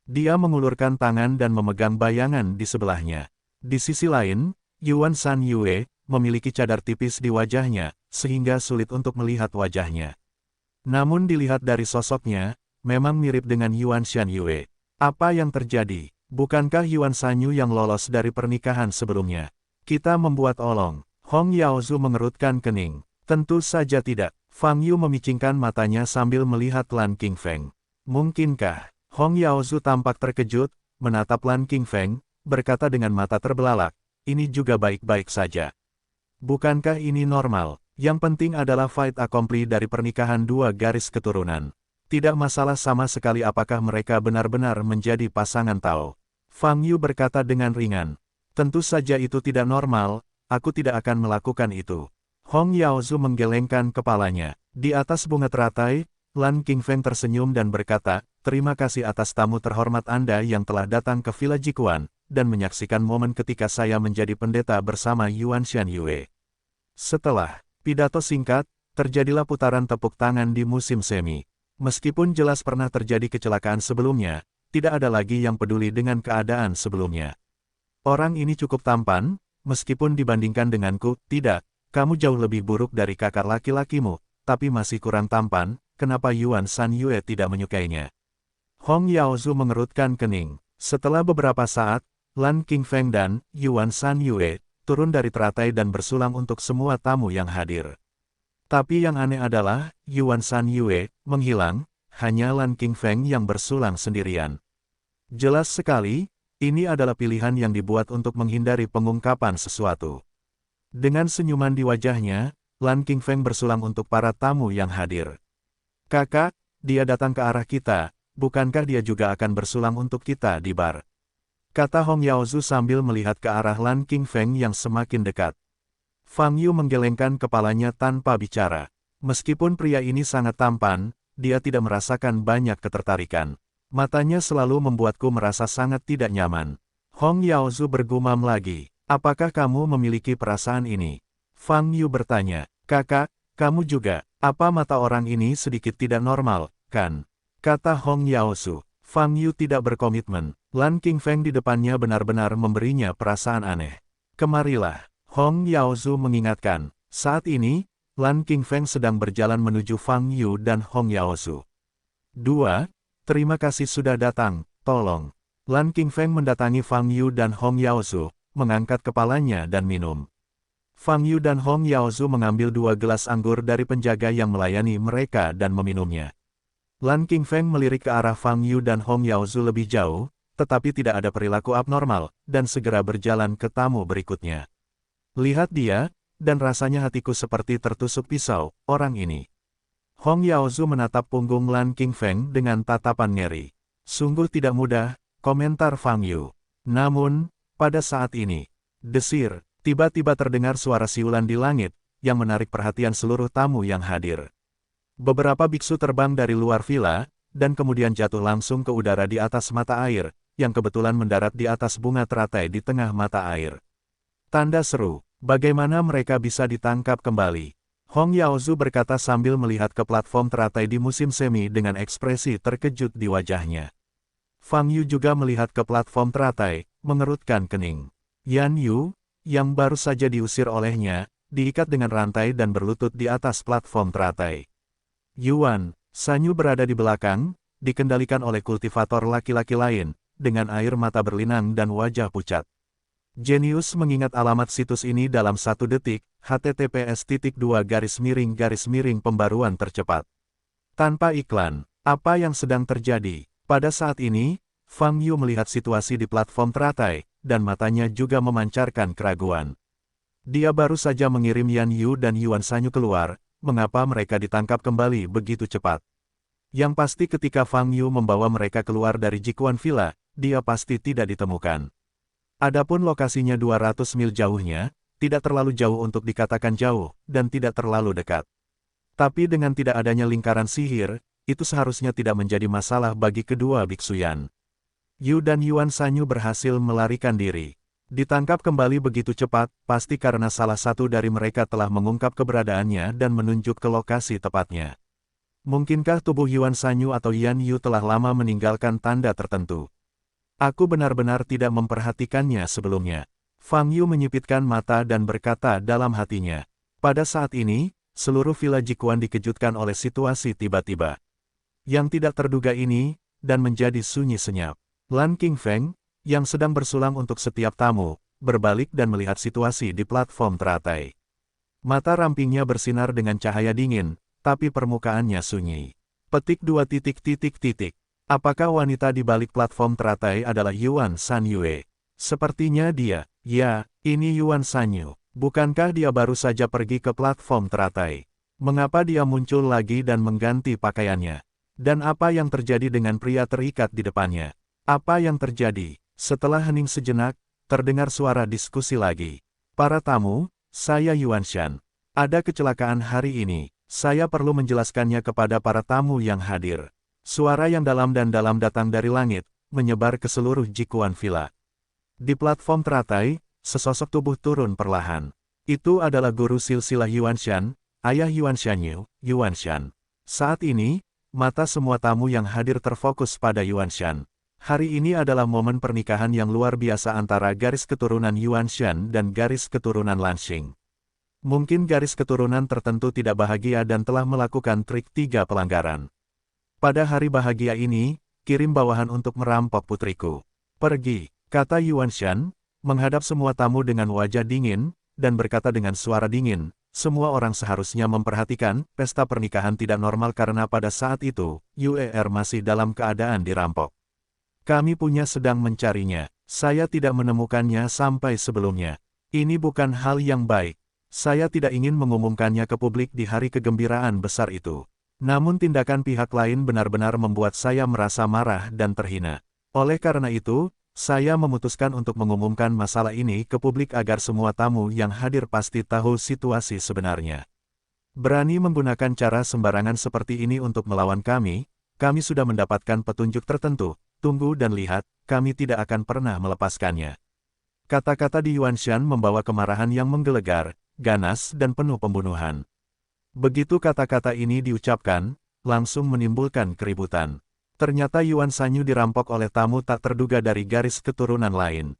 Dia mengulurkan tangan dan memegang bayangan di sebelahnya. Di sisi lain, Yuan Shanyu memiliki cadar tipis di wajahnya, sehingga sulit untuk melihat wajahnya. Namun dilihat dari sosoknya, memang mirip dengan Yuan Shanyu. Apa yang terjadi? Bukankah Yuan Shanyu yang lolos dari pernikahan sebelumnya? Kita membuat olong. Hong Yaozu mengerutkan kening. Tentu saja tidak. Fang Yu memicingkan matanya sambil melihat Lan Qingfeng. Mungkinkah? Hong Yaozu tampak terkejut, menatap Lan Qingfeng, berkata dengan mata terbelalak, ini juga baik-baik saja. Bukankah ini normal? Yang penting adalah fight accompli dari pernikahan 2 garis keturunan. Tidak masalah sama sekali apakah mereka benar-benar menjadi pasangan Tao. Fang Yu berkata dengan ringan. Tentu saja itu tidak normal, aku tidak akan melakukan itu. Hong Yaozu menggelengkan kepalanya. Di atas bunga teratai, Lan Qingfeng tersenyum dan berkata, "Terima kasih atas tamu terhormat Anda yang telah datang ke Villa Jikuan, dan menyaksikan momen ketika saya menjadi pendeta bersama Yuan Xianyue." Setelah pidato singkat, terjadilah putaran tepuk tangan di musim semi. Meskipun jelas pernah terjadi kecelakaan sebelumnya, tidak ada lagi yang peduli dengan keadaan sebelumnya. Orang ini cukup tampan, meskipun dibandingkan denganku, tidak. Kamu jauh lebih buruk dari kakak laki-lakimu, tapi masih kurang tampan, kenapa Yuan Xianyue tidak menyukainya? Hong Yaozu mengerutkan kening. Setelah beberapa saat, Lan Qingfeng dan Yuan Xianyue turun dari teratai dan bersulang untuk semua tamu yang hadir. Tapi yang aneh adalah, Yuan Xianyue menghilang, hanya Lan Qingfeng yang bersulang sendirian. Jelas sekali, ini adalah pilihan yang dibuat untuk menghindari pengungkapan sesuatu. Dengan senyuman di wajahnya, Lan Qingfeng bersulang untuk para tamu yang hadir. "Kakak, dia datang ke arah kita, bukankah dia juga akan bersulang untuk kita di bar?" kata Hong Yaozu sambil melihat ke arah Lan Qingfeng yang semakin dekat. Fang Yu menggelengkan kepalanya tanpa bicara. Meskipun pria ini sangat tampan, dia tidak merasakan banyak ketertarikan. Matanya selalu membuatku merasa sangat tidak nyaman. Hong Yaozu bergumam lagi. "Apakah kamu memiliki perasaan ini?" Fang Yu bertanya. "Kakak, kamu juga. Apa mata orang ini sedikit tidak normal, kan?" kata Hong Yaozu. Fang Yu tidak berkomitmen. Lan Qingfeng di depannya benar-benar memberinya perasaan aneh. "Kemarilah," Hong Yaozu mengingatkan. Saat ini, Lan Qingfeng sedang berjalan menuju Fang Yu dan Hong Yaozu. "2. Terima kasih sudah datang, tolong." Lan Qingfeng mendatangi Fang Yu dan Hong Yaozu, mengangkat kepalanya dan minum. Fang Yu dan Hong Yaozu mengambil 2 gelas anggur dari penjaga yang melayani mereka dan meminumnya. Lan Qingfeng melirik ke arah Fang Yu dan Hong Yaozu lebih jauh, tetapi tidak ada perilaku abnormal, dan segera berjalan ke tamu berikutnya. "Lihat dia, dan rasanya hatiku seperti tertusuk pisau, orang ini." Hong Yaozu menatap punggung Lan Qingfeng dengan tatapan ngeri. "Sungguh tidak mudah," komentar Fang Yu. Namun, pada saat ini, desir, tiba-tiba terdengar suara siulan di langit, yang menarik perhatian seluruh tamu yang hadir. Beberapa biksu terbang dari luar villa, dan kemudian jatuh langsung ke udara di atas mata air, yang kebetulan mendarat di atas bunga teratai di tengah mata air. Tanda seru, bagaimana mereka bisa ditangkap kembali? Hong Yaozu berkata sambil melihat ke platform teratai di musim semi dengan ekspresi terkejut di wajahnya. Fang Yu juga melihat ke platform teratai, mengerutkan kening. Yan Yu, yang baru saja diusir olehnya, diikat dengan rantai dan berlutut di atas platform teratai. Yuan Xianyue berada di belakang, dikendalikan oleh kultivator laki-laki lain, dengan air mata berlinang dan wajah pucat. Jenius mengingat alamat situs ini dalam 1 detik, https://pembaruan tercepat. Tanpa iklan, apa yang sedang terjadi? Pada saat ini, Fang Yu melihat situasi di platform teratai, dan matanya juga memancarkan keraguan. Dia baru saja mengirim Yan Yu dan Yuan Xianyue keluar, mengapa mereka ditangkap kembali begitu cepat? Yang pasti ketika Fang Yu membawa mereka keluar dari Jikuan Villa, dia pasti tidak ditemukan. Adapun lokasinya 200 mil jauhnya, tidak terlalu jauh untuk dikatakan jauh, dan tidak terlalu dekat. Tapi dengan tidak adanya lingkaran sihir, itu seharusnya tidak menjadi masalah bagi kedua biksu Yan Yu dan Yuan Xianyue berhasil melarikan diri. Ditangkap kembali begitu cepat, pasti karena salah satu dari mereka telah mengungkap keberadaannya dan menunjuk ke lokasi tepatnya. Mungkinkah tubuh Yuan Xianyue atau Yan Yu telah lama meninggalkan tanda tertentu? Aku benar-benar tidak memperhatikannya sebelumnya. Fang Yu menyipitkan mata dan berkata dalam hatinya. Pada saat ini, seluruh Villa Jikuan dikejutkan oleh situasi tiba-tiba yang tidak terduga ini, dan menjadi sunyi senyap. Lan Qingfeng, yang sedang bersulang untuk setiap tamu, berbalik dan melihat situasi di platform teratai. Mata rampingnya bersinar dengan cahaya dingin, tapi permukaannya sunyi. Petik 2 titik. Apakah wanita di balik platform teratai adalah Yuan Xianyue? Sepertinya dia. Ya, ini Yuan Xianyue. Bukankah dia baru saja pergi ke platform teratai? Mengapa dia muncul lagi dan mengganti pakaiannya? Dan apa yang terjadi dengan pria terikat di depannya? Apa yang terjadi? Setelah hening sejenak, terdengar suara diskusi lagi. Para tamu, saya Yuan Shan. Ada kecelakaan hari ini. Saya perlu menjelaskannya kepada para tamu yang hadir. Suara yang dalam dan dalam datang dari langit, menyebar ke seluruh Jikuan Villa. Di platform teratai, sesosok tubuh turun perlahan. Itu adalah guru silsilah Yuanshan, ayah Yuanshanyu, Yuanshan. Saat ini, mata semua tamu yang hadir terfokus pada Yuanshan. Hari ini adalah momen pernikahan yang luar biasa antara garis keturunan Yuanshan dan garis keturunan Lanxing. Mungkin garis keturunan tertentu tidak bahagia dan telah melakukan trik 3 pelanggaran. Pada hari bahagia ini, kirim bawahan untuk merampok putriku. Pergi, kata Yuanshan, menghadap semua tamu dengan wajah dingin, dan berkata dengan suara dingin, semua orang seharusnya memperhatikan, pesta pernikahan tidak normal karena pada saat itu, UER masih dalam keadaan dirampok. Kami punya sedang mencarinya, saya tidak menemukannya sampai sebelumnya. Ini bukan hal yang baik. Saya tidak ingin mengumumkannya ke publik di hari kegembiraan besar itu. Namun tindakan pihak lain benar-benar membuat saya merasa marah dan terhina. Oleh karena itu, saya memutuskan untuk mengumumkan masalah ini ke publik agar semua tamu yang hadir pasti tahu situasi sebenarnya. Berani menggunakan cara sembarangan seperti ini untuk melawan kami sudah mendapatkan petunjuk tertentu, tunggu dan lihat, kami tidak akan pernah melepaskannya. Kata-kata di Yuanshan membawa kemarahan yang menggelegar, ganas dan penuh pembunuhan. Begitu kata-kata ini diucapkan, langsung menimbulkan keributan. Ternyata Yuanshanyu dirampok oleh tamu tak terduga dari garis keturunan lain.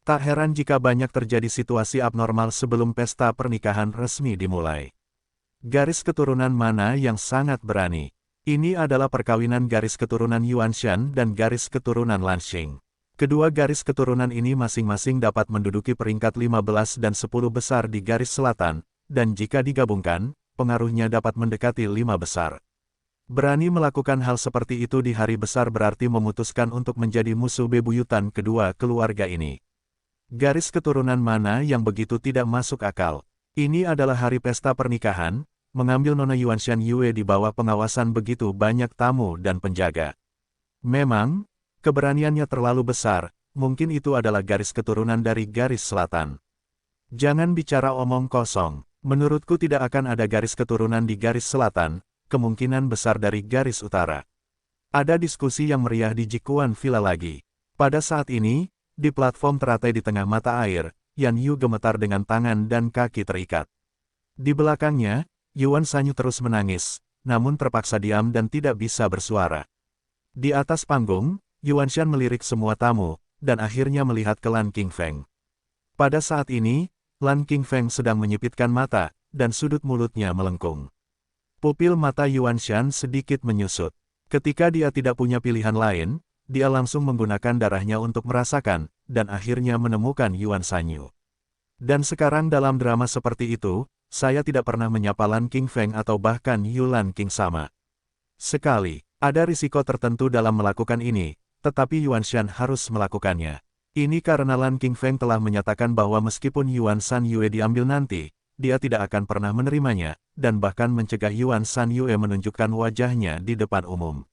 Tak heran jika banyak terjadi situasi abnormal sebelum pesta pernikahan resmi dimulai. Garis keturunan mana yang sangat berani? Ini adalah perkawinan garis keturunan Yuanshan dan garis keturunan Lanxing. Kedua garis keturunan ini masing-masing dapat menduduki peringkat 15 dan 10 besar di garis selatan, dan jika digabungkan, pengaruhnya dapat mendekati 5 besar. Berani melakukan hal seperti itu di hari besar berarti memutuskan untuk menjadi musuh bebuyutan kedua keluarga ini. Garis keturunan mana yang begitu tidak masuk akal? Ini adalah hari pesta pernikahan, mengambil Nona Yuanshan Yue di bawah pengawasan begitu banyak tamu dan penjaga. Memang, keberaniannya terlalu besar, mungkin itu adalah garis keturunan dari garis selatan. Jangan bicara omong kosong, menurutku tidak akan ada garis keturunan di garis selatan, kemungkinan besar dari garis utara. Ada diskusi yang meriah di Jikuan Villa lagi. Pada saat ini, di platform teratai di tengah mata air, Yan Yu gemetar dengan tangan dan kaki terikat. Di belakangnya, Yuanshanyu terus menangis, namun terpaksa diam dan tidak bisa bersuara. Di atas panggung, Yuanshan melirik semua tamu, dan akhirnya melihat ke Lan Qingfeng. Pada saat ini, Lan Qingfeng sedang menyipitkan mata, dan sudut mulutnya melengkung. Pupil mata Yuanshan sedikit menyusut. Ketika dia tidak punya pilihan lain, dia langsung menggunakan darahnya untuk merasakan, dan akhirnya menemukan Yuanshanyu. Dan sekarang dalam drama seperti itu, saya tidak pernah menyapa Lan Qingfeng atau bahkan Yu Lan Qing sama. Sekali, ada risiko tertentu dalam melakukan ini, tetapi Yuanshan harus melakukannya. Ini karena Lan Qingfeng telah menyatakan bahwa meskipun Yuanshan Yue diambil nanti, dia tidak akan pernah menerimanya, dan bahkan mencegah Yuanshan Yue menunjukkan wajahnya di depan umum.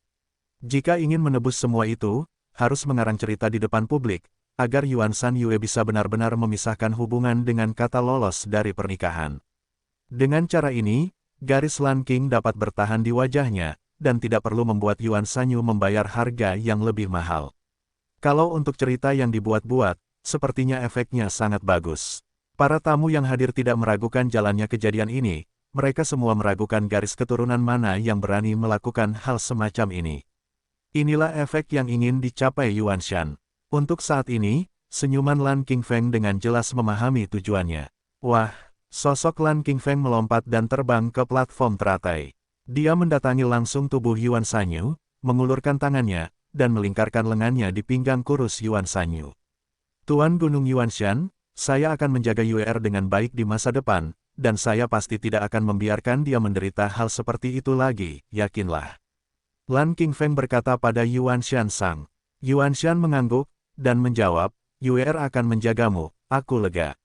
Jika ingin menebus semua itu, harus mengarang cerita di depan publik, agar Yuanshan Yue bisa benar-benar memisahkan hubungan dengan kata lolos dari pernikahan. Dengan cara ini, garis Lan Qing dapat bertahan di wajahnya, dan tidak perlu membuat Yuanshanyu membayar harga yang lebih mahal. Kalau untuk cerita yang dibuat-buat, sepertinya efeknya sangat bagus. Para tamu yang hadir tidak meragukan jalannya kejadian ini, mereka semua meragukan garis keturunan mana yang berani melakukan hal semacam ini. Inilah efek yang ingin dicapai Yuanshan. Untuk saat ini, senyuman Lan Qingfeng dengan jelas memahami tujuannya. Wah, sosok Lan Qingfeng melompat dan terbang ke platform teratai. Dia mendatangi langsung tubuh Yuanshanyu, mengulurkan tangannya, dan melingkarkan lengannya di pinggang kurus Yuanshanyu. Tuan Gunung Yuanshan, saya akan menjaga UER dengan baik di masa depan, dan saya pasti tidak akan membiarkan dia menderita hal seperti itu lagi, yakinlah. Lan Qingfeng berkata pada Yuanshan Sang. Yuanshan mengangguk, dan menjawab, UER akan menjagamu, aku lega.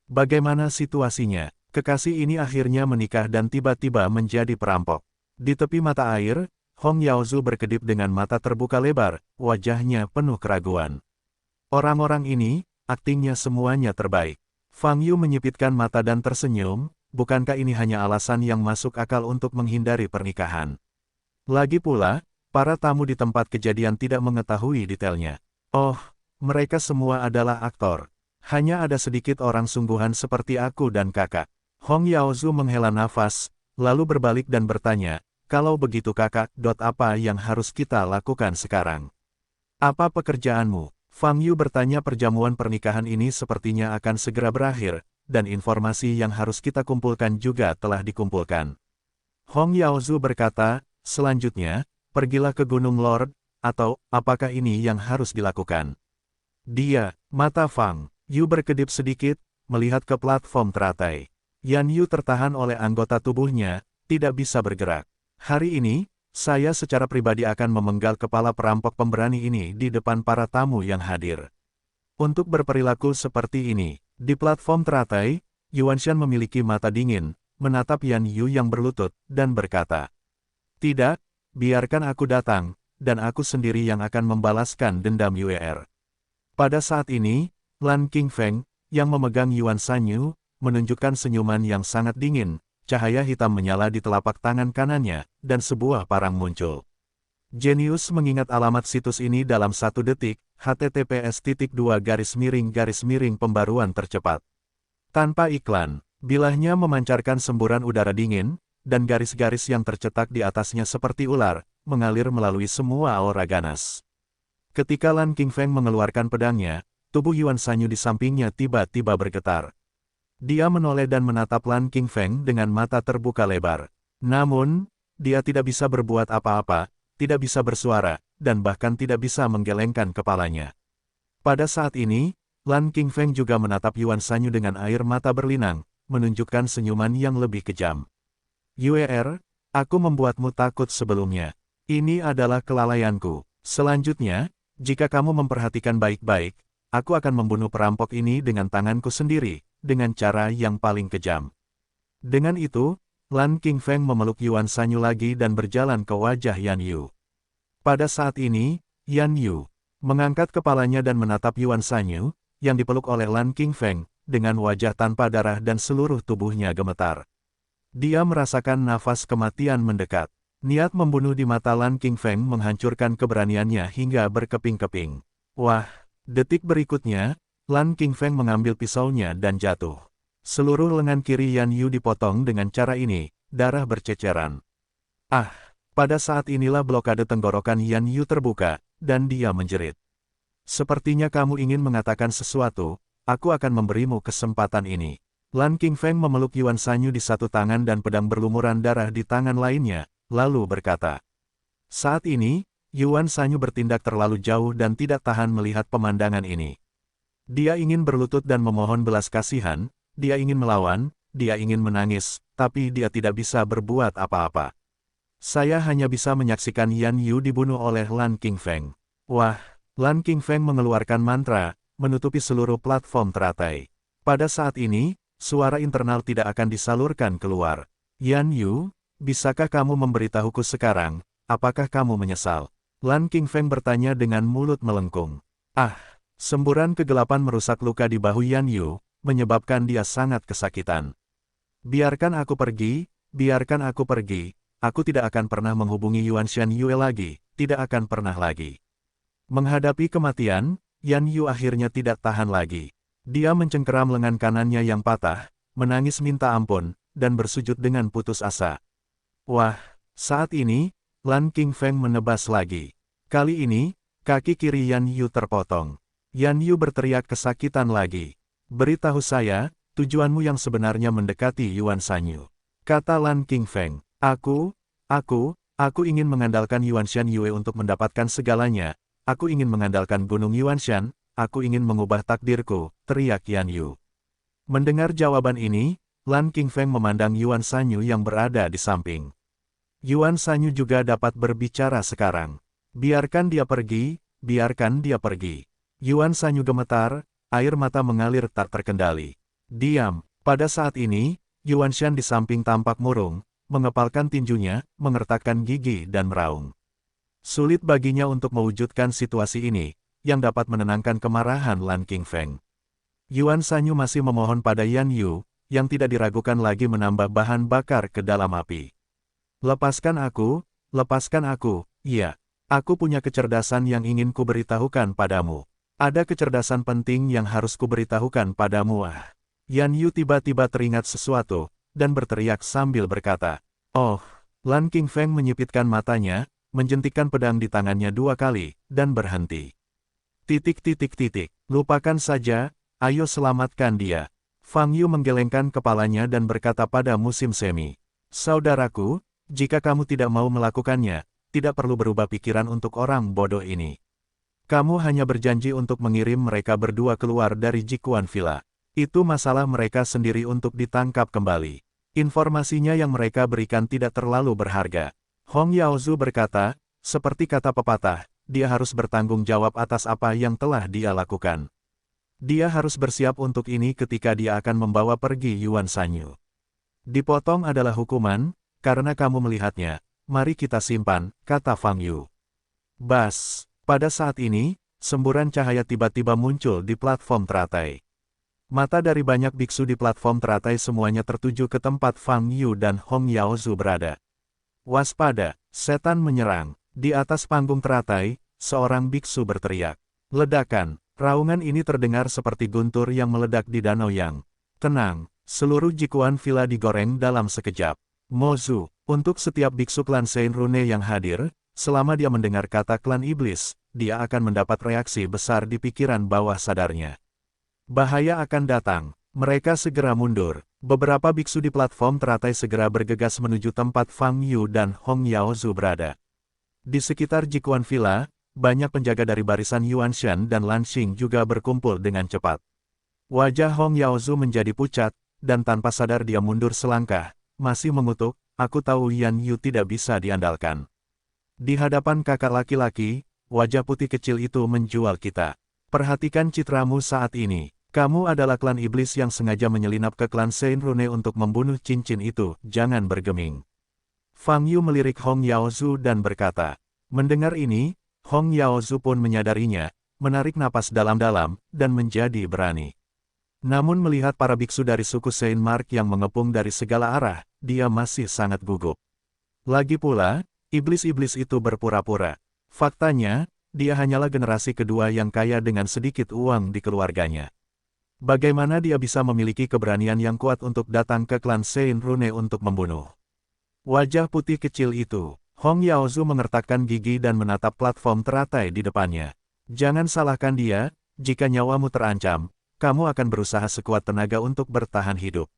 Bagaimana situasinya? Kekasih ini akhirnya menikah dan tiba-tiba menjadi perampok. Di tepi mata air, Hong Yaozhu berkedip dengan mata terbuka lebar, wajahnya penuh keraguan. Orang-orang ini, aktingnya semuanya terbaik. Fang Yu menyipitkan mata dan tersenyum, bukankah ini hanya alasan yang masuk akal untuk menghindari pernikahan? Lagi pula, para tamu di tempat kejadian tidak mengetahui detailnya. Oh, mereka semua adalah aktor. Hanya ada sedikit orang sungguhan seperti aku dan kakak. Hong Yaozu menghela nafas, lalu berbalik dan bertanya, kalau begitu kakak, apa yang harus kita lakukan sekarang? Apa pekerjaanmu? Fang Yu bertanya. Perjamuan pernikahan ini sepertinya akan segera berakhir, dan informasi yang harus kita kumpulkan juga telah dikumpulkan. Hong Yaozu berkata, selanjutnya, pergilah ke Gunung Lord, atau, apakah ini yang harus dilakukan? Mata Fang Yu berkedip sedikit, melihat ke platform teratai. Yan Yu tertahan oleh anggota tubuhnya, tidak bisa bergerak. Hari ini, saya secara pribadi akan memenggal kepala perampok pemberani ini di depan para tamu yang hadir. Untuk berperilaku seperti ini, di platform teratai, Yuanshan memiliki mata dingin, menatap Yan Yu yang berlutut, dan berkata, tidak, biarkan aku datang, dan aku sendiri yang akan membalaskan dendam Yuer. Pada saat ini, Lan Qingfeng, yang memegang Yuan Sanyu, menunjukkan senyuman yang sangat dingin, cahaya hitam menyala di telapak tangan kanannya, dan sebuah parang muncul. Jenius mengingat alamat situs ini dalam 1 detik, https://pembaruan tercepat. Tanpa iklan, bilahnya memancarkan semburan udara dingin, dan garis-garis yang tercetak di atasnya seperti ular, mengalir melalui semua aura ganas. Ketika Lan Qingfeng mengeluarkan pedangnya, tubuh Yuan Sanyu di sampingnya tiba-tiba bergetar. Dia menoleh dan menatap Lan Qingfeng dengan mata terbuka lebar. Namun, dia tidak bisa berbuat apa-apa, tidak bisa bersuara, dan bahkan tidak bisa menggelengkan kepalanya. Pada saat ini, Lan Qingfeng juga menatap Yuan Sanyu dengan air mata berlinang, menunjukkan senyuman yang lebih kejam. Yuer, aku membuatmu takut sebelumnya. Ini adalah kelalaianku. Selanjutnya, jika kamu memperhatikan baik-baik, aku akan membunuh perampok ini dengan tanganku sendiri, dengan cara yang paling kejam. Dengan itu, Lan Qingfeng memeluk Yuan Sanyu lagi dan berjalan ke wajah Yan Yu. Pada saat ini, Yan Yu mengangkat kepalanya dan menatap Yuan Sanyu, yang dipeluk oleh Lan Qingfeng, dengan wajah tanpa darah dan seluruh tubuhnya gemetar. Dia merasakan nafas kematian mendekat. Niat membunuh di mata Lan Qingfeng menghancurkan keberaniannya hingga berkeping-keping. Wah! Detik berikutnya, Lan Qingfeng mengambil pisaunya dan jatuh. Seluruh lengan kiri Yan Yu dipotong dengan cara ini, darah berceceran. Pada saat inilah blokade tenggorokan Yan Yu terbuka, dan dia menjerit. Sepertinya kamu ingin mengatakan sesuatu, aku akan memberimu kesempatan ini. Lan Qingfeng memeluk Yuan Sanyu di satu tangan dan pedang berlumuran darah di tangan lainnya, lalu berkata. Saat ini, Yuan Sanyu bertindak terlalu jauh dan tidak tahan melihat pemandangan ini. Dia ingin berlutut dan memohon belas kasihan, dia ingin melawan, dia ingin menangis, tapi dia tidak bisa berbuat apa-apa. Saya hanya bisa menyaksikan Yan Yu dibunuh oleh Lan Qingfeng. Wah! Lan Qingfeng mengeluarkan mantra, menutupi seluruh platform teratai. Pada saat ini, suara internal tidak akan disalurkan keluar. Yan Yu, bisakah kamu memberitahuku sekarang, apakah kamu menyesal? Lan Qingfeng bertanya dengan mulut melengkung. Semburan kegelapan merusak luka di bahu Yan Yu, menyebabkan dia sangat kesakitan. Biarkan aku pergi, biarkan aku pergi, aku tidak akan pernah menghubungi Yuanshan Yue lagi, tidak akan pernah lagi. Menghadapi kematian, Yan Yu akhirnya tidak tahan lagi. Dia mencengkeram lengan kanannya yang patah, menangis minta ampun, dan bersujud dengan putus asa. Wah! Saat ini, Lan Qingfeng menebas lagi. Kali ini, kaki kiri Yan Yu terpotong. Yan Yu berteriak kesakitan lagi. Beritahu saya, tujuanmu yang sebenarnya mendekati Yuan Sanyu. Kata Lan Qingfeng. Aku ingin mengandalkan Yuanshan Yue untuk mendapatkan segalanya. Aku ingin mengandalkan Gunung Yuanshan, aku ingin mengubah takdirku, teriak Yan Yu. Mendengar jawaban ini, Lan Qingfeng memandang Yuan Sanyu yang berada di samping. Yuan Sanyu juga dapat berbicara sekarang. Biarkan dia pergi, biarkan dia pergi. Yuan Sanyu gemetar, air mata mengalir tak terkendali. Diam. Pada saat ini, Yuanshan di samping tampak murung, mengepalkan tinjunya, mengertakkan gigi dan meraung. Sulit baginya untuk mewujudkan situasi ini, yang dapat menenangkan kemarahan Lan Qingfeng. Yuan Sanyu masih memohon pada Yan Yu, yang tidak diragukan lagi menambah bahan bakar ke dalam api. Lepaskan aku, iya. Aku punya kecerdasan yang ingin kuberitahukan padamu. Ada kecerdasan penting yang harus kuberitahukan padamu. Yan Yu tiba-tiba teringat sesuatu, dan berteriak sambil berkata, "Oh!" Lan Qingfeng menyipitkan matanya, menjentikkan pedang di tangannya 2 kali, dan berhenti. Lupakan saja, ayo selamatkan dia. Fang Yu menggelengkan kepalanya dan berkata pada musim semi, "Saudaraku, jika kamu tidak mau melakukannya, tidak perlu berubah pikiran untuk orang bodoh ini. Kamu hanya berjanji untuk mengirim mereka berdua keluar dari Jikuan Villa. Itu masalah mereka sendiri untuk ditangkap kembali. Informasinya yang mereka berikan tidak terlalu berharga." Hong Yaozu berkata, seperti kata pepatah, dia harus bertanggung jawab atas apa yang telah dia lakukan. Dia harus bersiap untuk ini ketika dia akan membawa pergi Yuan Sanyu. Dipotong adalah hukuman, karena kamu melihatnya. Mari kita simpan, kata Fang Yu. Bas, pada saat ini, semburan cahaya tiba-tiba muncul di platform teratai. Mata dari banyak biksu di platform teratai semuanya tertuju ke tempat Fang Yu dan Hong Yaozu berada. Waspada, setan menyerang. Di atas panggung teratai, seorang biksu berteriak. Ledakan, raungan ini terdengar seperti guntur yang meledak di danau yang tenang. Seluruh Jikuan Villa digoreng dalam sekejap. Mozu, untuk setiap biksu klan Saint Rune yang hadir, selama dia mendengar kata klan iblis, dia akan mendapat reaksi besar di pikiran bawah sadarnya. Bahaya akan datang. Mereka segera mundur. Beberapa biksu di platform teratai segera bergegas menuju tempat Fang Yu dan Hong Yaozu berada. Di sekitar Jikuan Villa, banyak penjaga dari barisan Yuan Shen dan Lan Xing juga berkumpul dengan cepat. Wajah Hong Yaozu menjadi pucat, dan tanpa sadar dia mundur selangkah, masih mengutuk, "Aku tahu Yan Yu tidak bisa diandalkan." Di hadapan kakak laki-laki, wajah putih kecil itu menjual kita. Perhatikan citramu saat ini. Kamu adalah klan iblis yang sengaja menyelinap ke klan Saint Rune untuk membunuh cincin itu, jangan bergeming. Fang Yu melirik Hong Yaozu dan berkata. Mendengar ini, Hong Yaozu pun menyadarinya, menarik napas dalam-dalam, dan menjadi berani. Namun melihat para biksu dari suku Saint Mark yang mengepung dari segala arah, dia masih sangat gugup. Lagi pula, iblis-iblis itu berpura-pura. Faktanya, dia hanyalah generasi kedua yang kaya dengan sedikit uang di keluarganya. Bagaimana dia bisa memiliki keberanian yang kuat untuk datang ke klan Saint Rune untuk membunuh? Wajah putih kecil itu, Hong Yaozu mengertakkan gigi dan menatap platform teratai di depannya. Jangan salahkan dia, jika nyawamu terancam, kamu akan berusaha sekuat tenaga untuk bertahan hidup.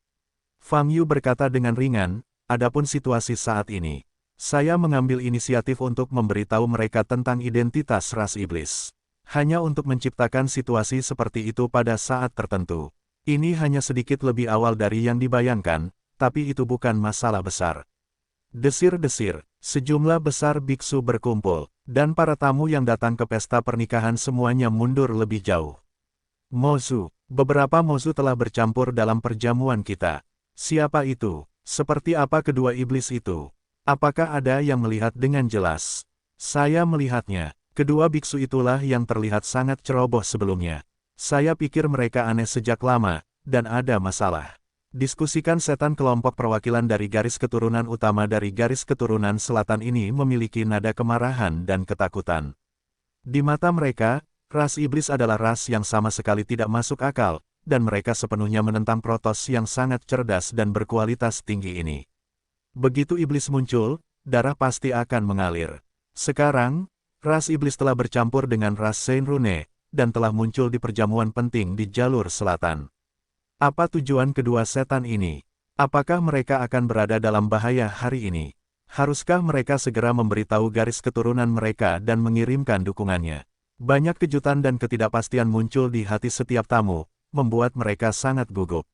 Fang Yu berkata dengan ringan, adapun situasi saat ini, saya mengambil inisiatif untuk memberitahu mereka tentang identitas ras iblis. Hanya untuk menciptakan situasi seperti itu pada saat tertentu. Ini hanya sedikit lebih awal dari yang dibayangkan, tapi itu bukan masalah besar. Desir-desir, sejumlah besar biksu berkumpul, dan para tamu yang datang ke pesta pernikahan semuanya mundur lebih jauh. Mozu, beberapa Mozu telah bercampur dalam perjamuan kita. Siapa itu? Seperti apa kedua iblis itu? Apakah ada yang melihat dengan jelas? Saya melihatnya. Kedua biksu itulah yang terlihat sangat ceroboh sebelumnya. Saya pikir mereka aneh sejak lama, dan ada masalah. Diskusikan setan kelompok perwakilan dari garis keturunan utama dari garis keturunan selatan ini memiliki nada kemarahan dan ketakutan. Di mata mereka, ras iblis adalah ras yang sama sekali tidak masuk akal, dan mereka sepenuhnya menentang Protoss yang sangat cerdas dan berkualitas tinggi ini. Begitu iblis muncul, darah pasti akan mengalir. Sekarang, ras iblis telah bercampur dengan ras Saint Rune, dan telah muncul di perjamuan penting di jalur selatan. Apa tujuan kedua setan ini? Apakah mereka akan berada dalam bahaya hari ini? Haruskah mereka segera memberitahu garis keturunan mereka dan mengirimkan dukungannya? Banyak kejutan dan ketidakpastian muncul di hati setiap tamu, membuat mereka sangat gugup.